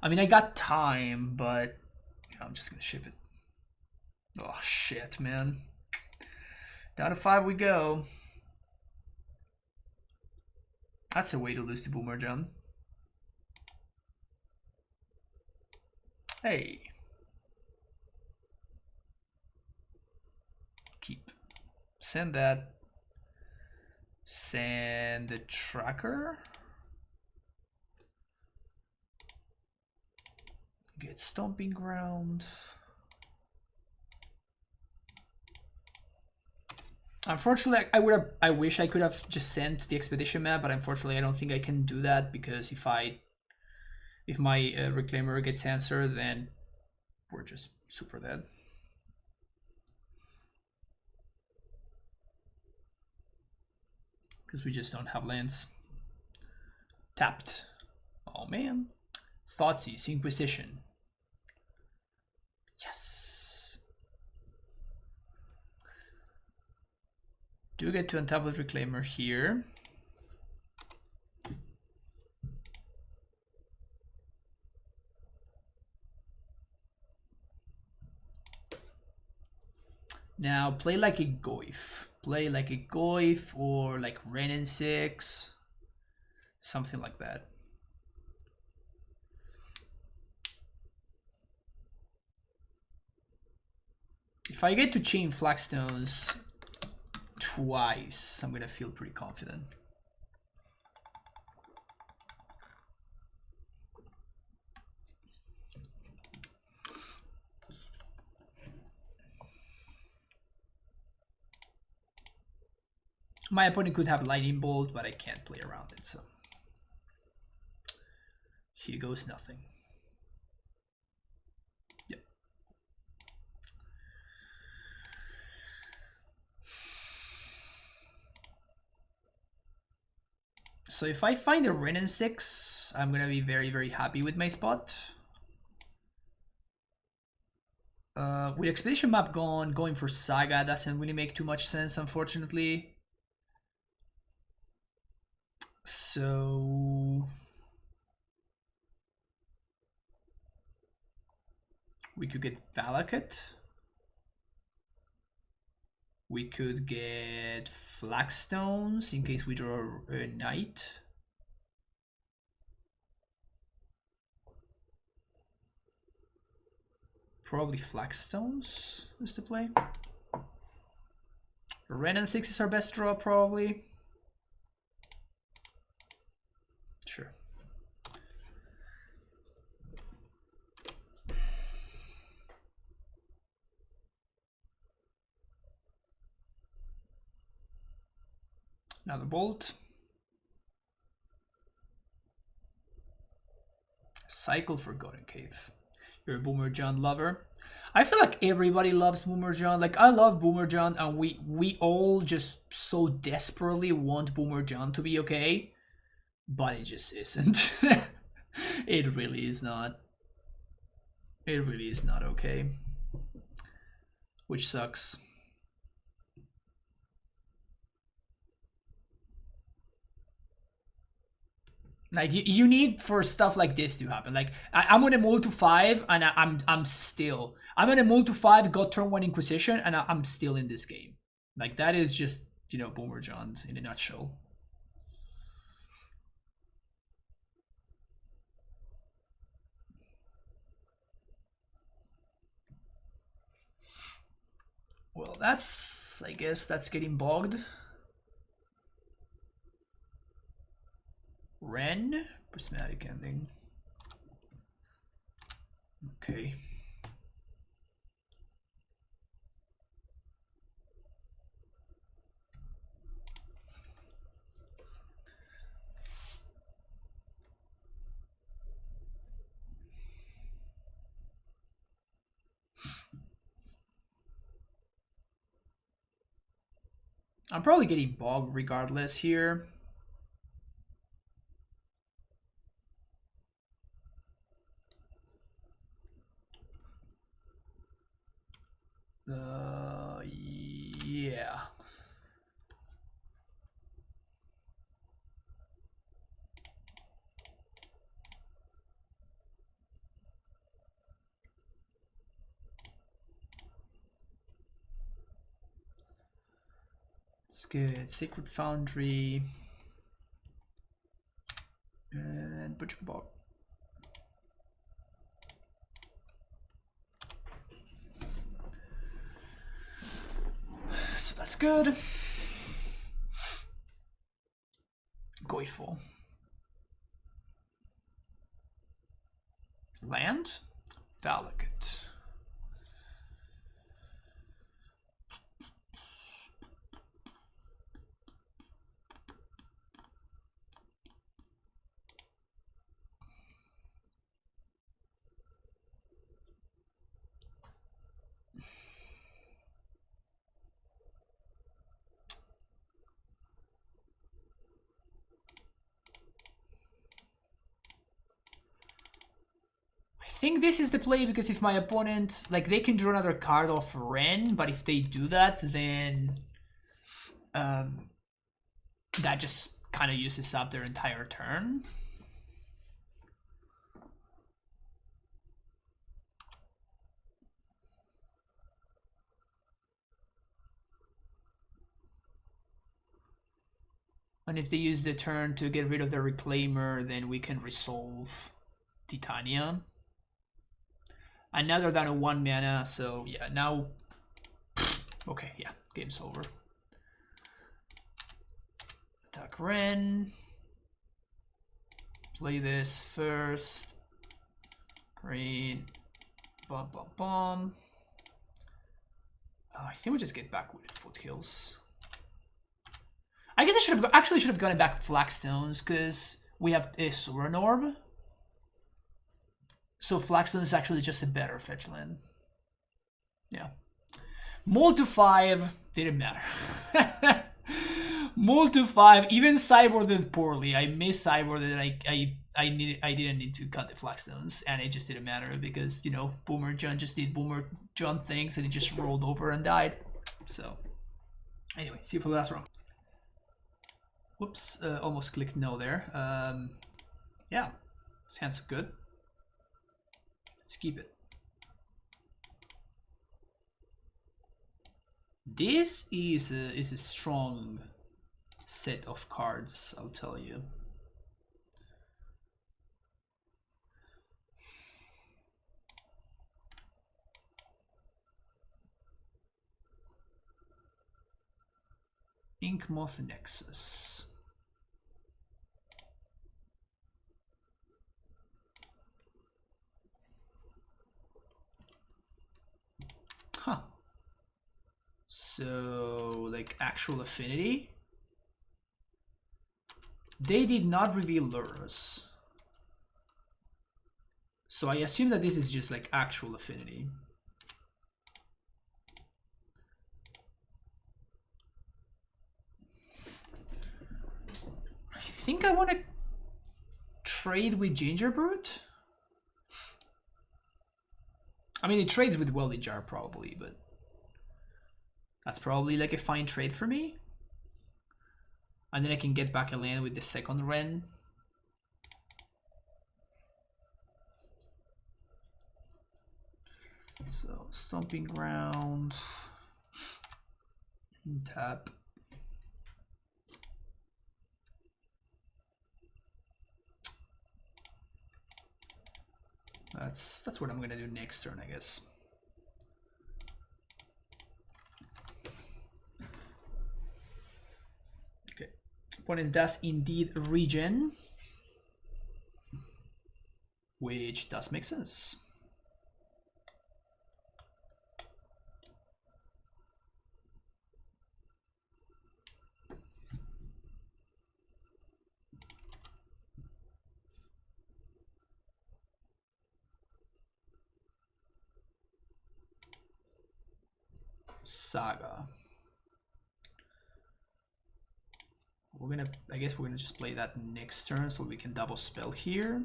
I mean, I got time, but I'm just gonna ship it. Oh shit, man. Down to 5 we go. That's a way to lose to Boomer John. Hey. Keep. Send that. Send the tracker. Get Stomping Ground. Unfortunately, I wish I could have just sent the expedition map, but unfortunately I don't think I can do that because if my Reclaimer gets answered, then we're just super dead. Because we just don't have lands. Tapped. Oh man. Thoughtseize, Inquisition. Yes. Do get to untap with Reclaimer here. Now play like a Goyf. Play like a Goyf or like Renin 6. Something like that. If I get to chain Flagstones twice, I'm gonna feel pretty confident. My opponent could have Lightning Bolt, but I can't play around it, so here goes nothing. Yep. So if I find a Ren and 6, I'm gonna be very, very happy with my spot. With Expedition Map gone, going for Saga doesn't really make too much sense, unfortunately. So we could get Valakut. We could get Flagstones in case we draw a Knight. Probably Flagstones is the play. Ren and 6 is our best draw, probably. Sure. Another Bolt. Cycle Forgotten Cave. You're a Boomer John lover. I feel like everybody loves Boomer John. Like, I love Boomer John, and we all just so desperately want Boomer John to be okay, but it just isn't. It really is not. It really is not okay, which sucks. Like, you need for stuff like this to happen. Like, I'm on a mull to 5 and I'm on a mull to 5, got turn 1 Inquisition, and I'm still in this game. Like, that is just, you know, Boomer Johns in a nutshell. Well, that's, I guess that's getting bogged. Ren, prismatic ending. Okay. I'm probably getting bogged regardless here. Yeah. It's good. Sacred Foundry. And Butcher Bog. So that's good. Goiful. Land? Valakut. I think this is the play because if my opponent, like, they can draw another card off Ren, but if they do that, then that just kind of uses up their entire turn. And if they use the turn to get rid of the Reclaimer, then we can resolve Titania. And now they're down to 1 mana, so yeah, now... Okay, yeah, game's over. Attack Ren. Play this first. Green. Bum, bum, bum. I think we just get back with Foothills. I guess I should have gotten back Flagstones because we have a Soren Orb. So Flagstone is actually just a better fetch land. Yeah. Mold to 5 didn't matter. Mold to 5, even cyborged poorly. I missed cyborged. I didn't need to cut the Flagstones, and it just didn't matter because you know Boomer John just did Boomer John things, and it just rolled over and died. So anyway, see you for the last round. Whoops, almost clicked no there. Yeah, this hand's good. Let's keep it. This is a strong set of cards, I'll tell you. Inkmoth Nexus. Huh. So, like, actual Affinity? They did not reveal Lurrus. So I assume that this is just, like, actual Affinity. I think I want to trade with Gingerbrute. I mean, it trades with Welded Jar probably, but that's probably like a fine trade for me. And then I can get back a land with the second Ren. So, Stomping Ground. Tap. That's what I'm gonna do next turn, I guess. Okay. Opponent does indeed regen, which does make sense. Saga. I guess we're gonna just play that next turn so we can double spell here.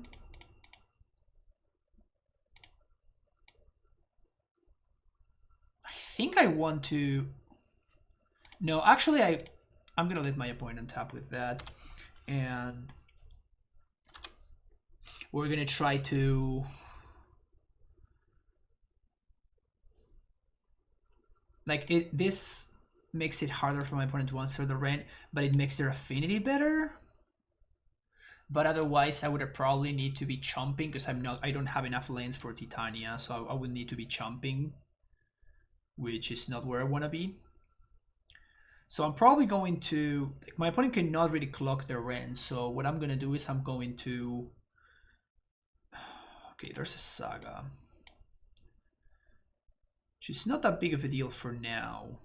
I think I want to. No, actually, I'm gonna let my opponent tap with that, and we're gonna try to. Like this makes it harder for my opponent to answer the Ren, but it makes their Affinity better. But otherwise, I would probably need to be chomping because I don't have enough lanes for Titania, so I would need to be chomping, which is not where I want to be. So I'm probably going to, like, my opponent cannot really clock their Ren, so what I'm going to do is I'm going to, okay, there's a Saga, which is not that big of a deal for now.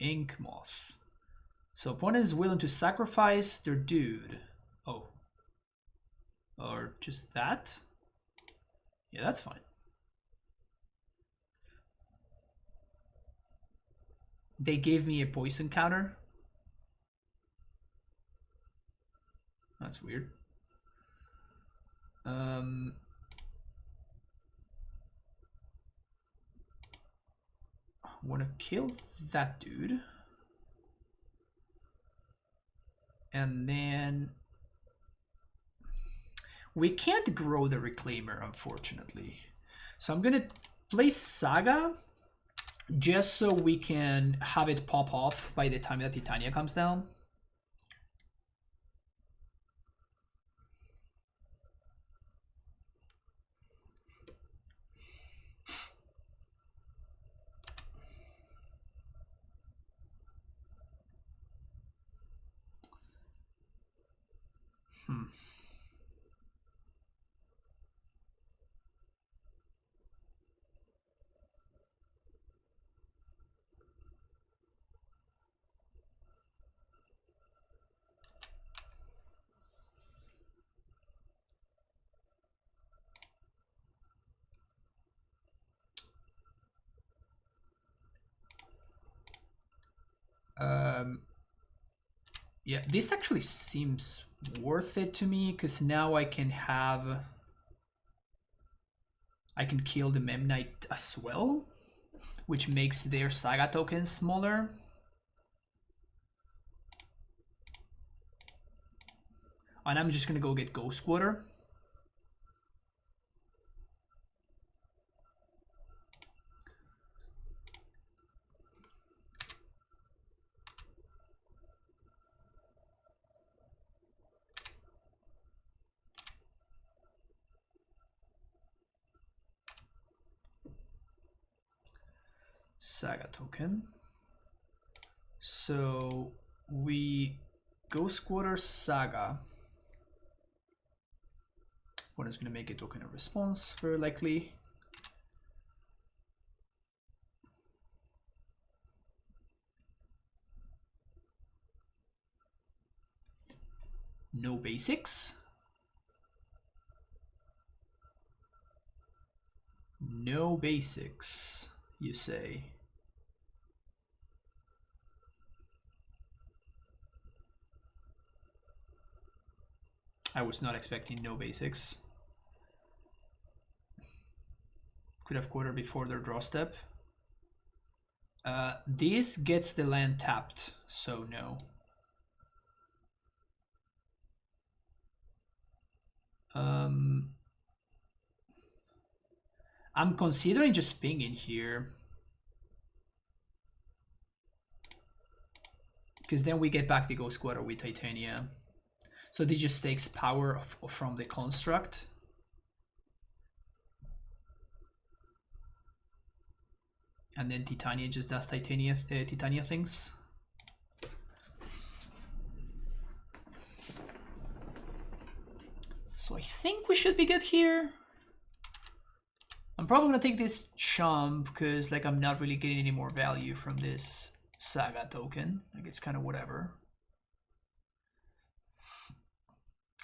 Inkmoth. So opponent is willing to sacrifice their dude. Oh. Or just that? Yeah, that's fine. They gave me a poison counter. That's weird. Want to kill that dude. And then we can't grow the Reclaimer, unfortunately. So I'm gonna play Saga just so we can have it pop off by the time that Titania comes down. Yeah, this actually seems worth it to me, because now I can kill the Memnite as well, which makes their Saga token smaller. And I'm just gonna go get Ghost Water. Saga token. So we Ghost Water Saga. What is going to make a token of response, very likely. No basics. No basics, you say. I was not expecting no basics. Could have quarter before their draw step. This gets the land tapped, so no. I'm considering just pinging here, because then we get back the Ghost Quarter with Titania. So this just takes power from the construct. And then Titania just does Titania things. So I think we should be good here. I'm probably gonna take this chump because like I'm not really getting any more value from this Saga token. Like it's kind of whatever.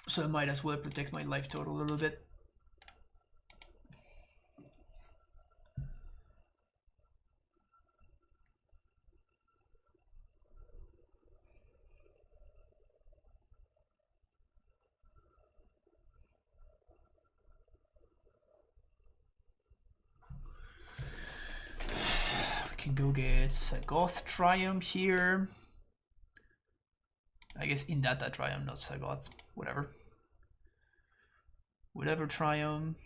So I might as well protect my life total a little bit. Can go get Sagoth Triumph here. I guess in that Triumph, not Sagoth. Whatever. Whatever Triumph.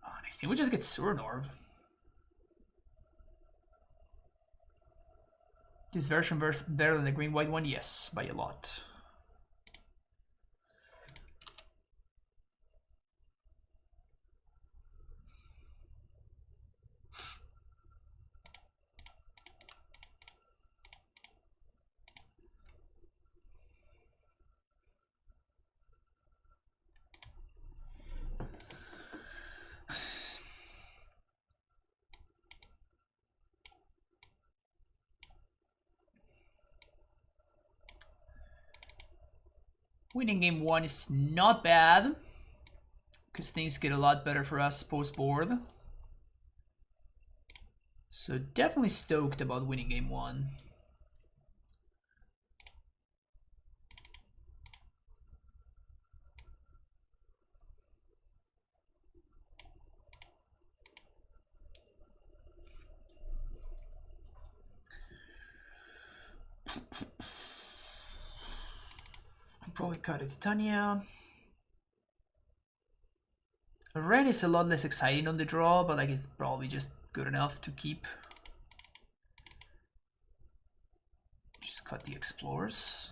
Oh, I think we just get Suranorv. This version better than the green-white one? Yes, by a lot. Winning game 1 is not bad, because things get a lot better for us post-board. So definitely stoked about winning game 1. I'll probably cut it Titania. Red is a lot less exciting on the draw, but like it's probably just good enough to keep. Just cut the Explorers.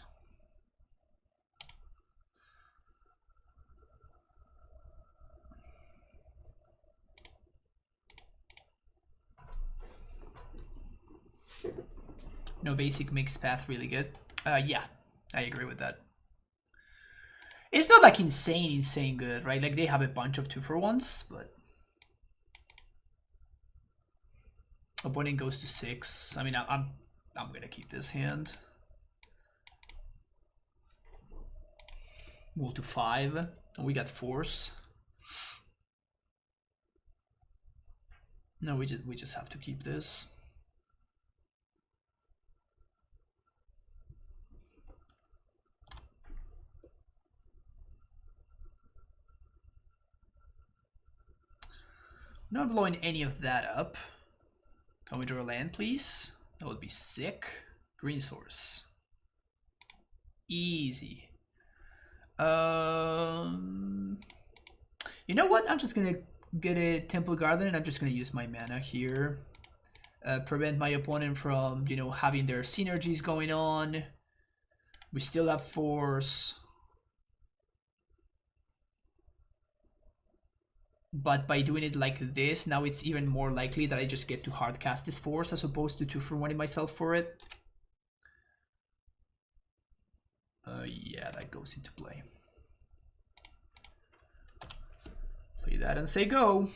No basic makes path really good. Yeah, I agree with that. It's not like insane good, right? Like they have a bunch of 2-for-1s, but opponent goes to 6. I mean, I'm gonna keep this hand. Move to 5, and we got Force. No, we just have to keep this. Not blowing any of that up. Can we draw a land, please? That would be sick. Green source. Easy. You know what? I'm just gonna get a Temple Garden and I'm just gonna use my mana here. Prevent my opponent from, you know, having their synergies going on. We still have force. But by doing it like this, now it's even more likely that I just get to hard cast this force as opposed to 2-for-1ing myself for it. Yeah, that goes into play. Play that and say go.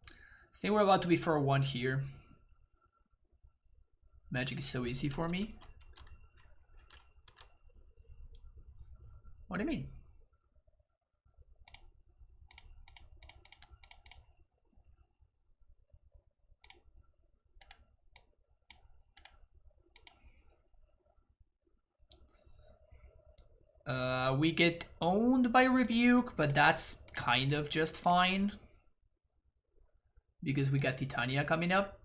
I think we're about to be for 1 here. Magic is so easy for me. What do you mean? We get owned by Rebuke, but that's kind of just fine. Because we got Titania coming up.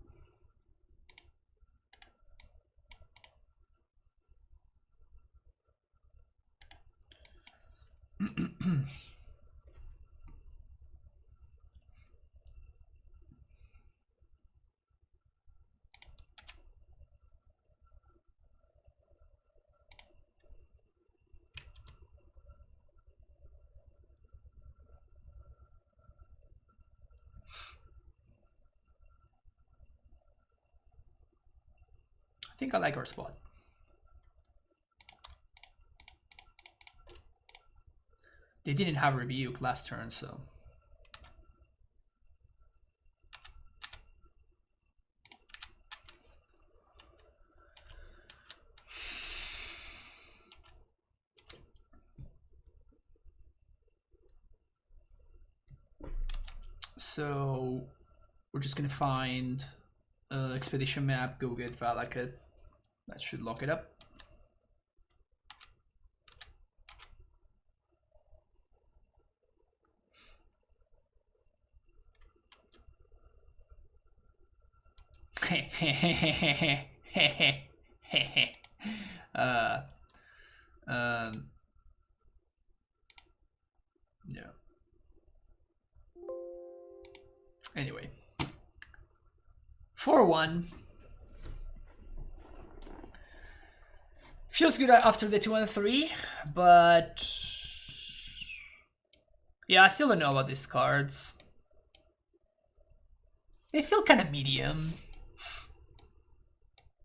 I think I like our spot. They didn't have Rebuke last turn, so... So we're just gonna find expedition map, go get Velomachus. That should lock it up. Yeah. Anyway, 4-1. Feels good after the 2 and 3, but yeah, I still don't know about these cards. They feel kind of medium.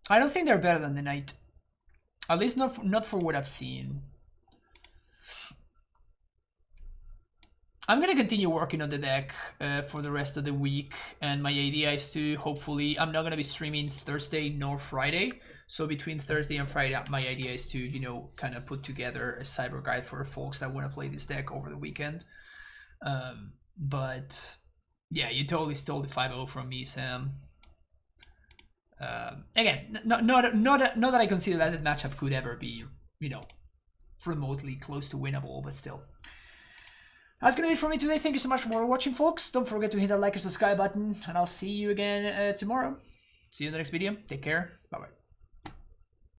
I don't think they're better than the Knight. At least not for what I've seen. I'm gonna continue working on the deck for the rest of the week, and my idea is to hopefully, I'm not gonna be streaming Thursday nor Friday, so between Thursday and Friday my idea is to, you know, kind of put together a cyber guide for folks that want to play this deck over the weekend. But yeah, you totally stole the 5-0 from me, Sam. Again, not that I consider that a matchup could ever be, you know, remotely close to winnable, but still. That's gonna be it for me today. Thank you so much for watching, folks. Don't forget to hit that like and subscribe button, and I'll see you again tomorrow. See you in the next video. Take care.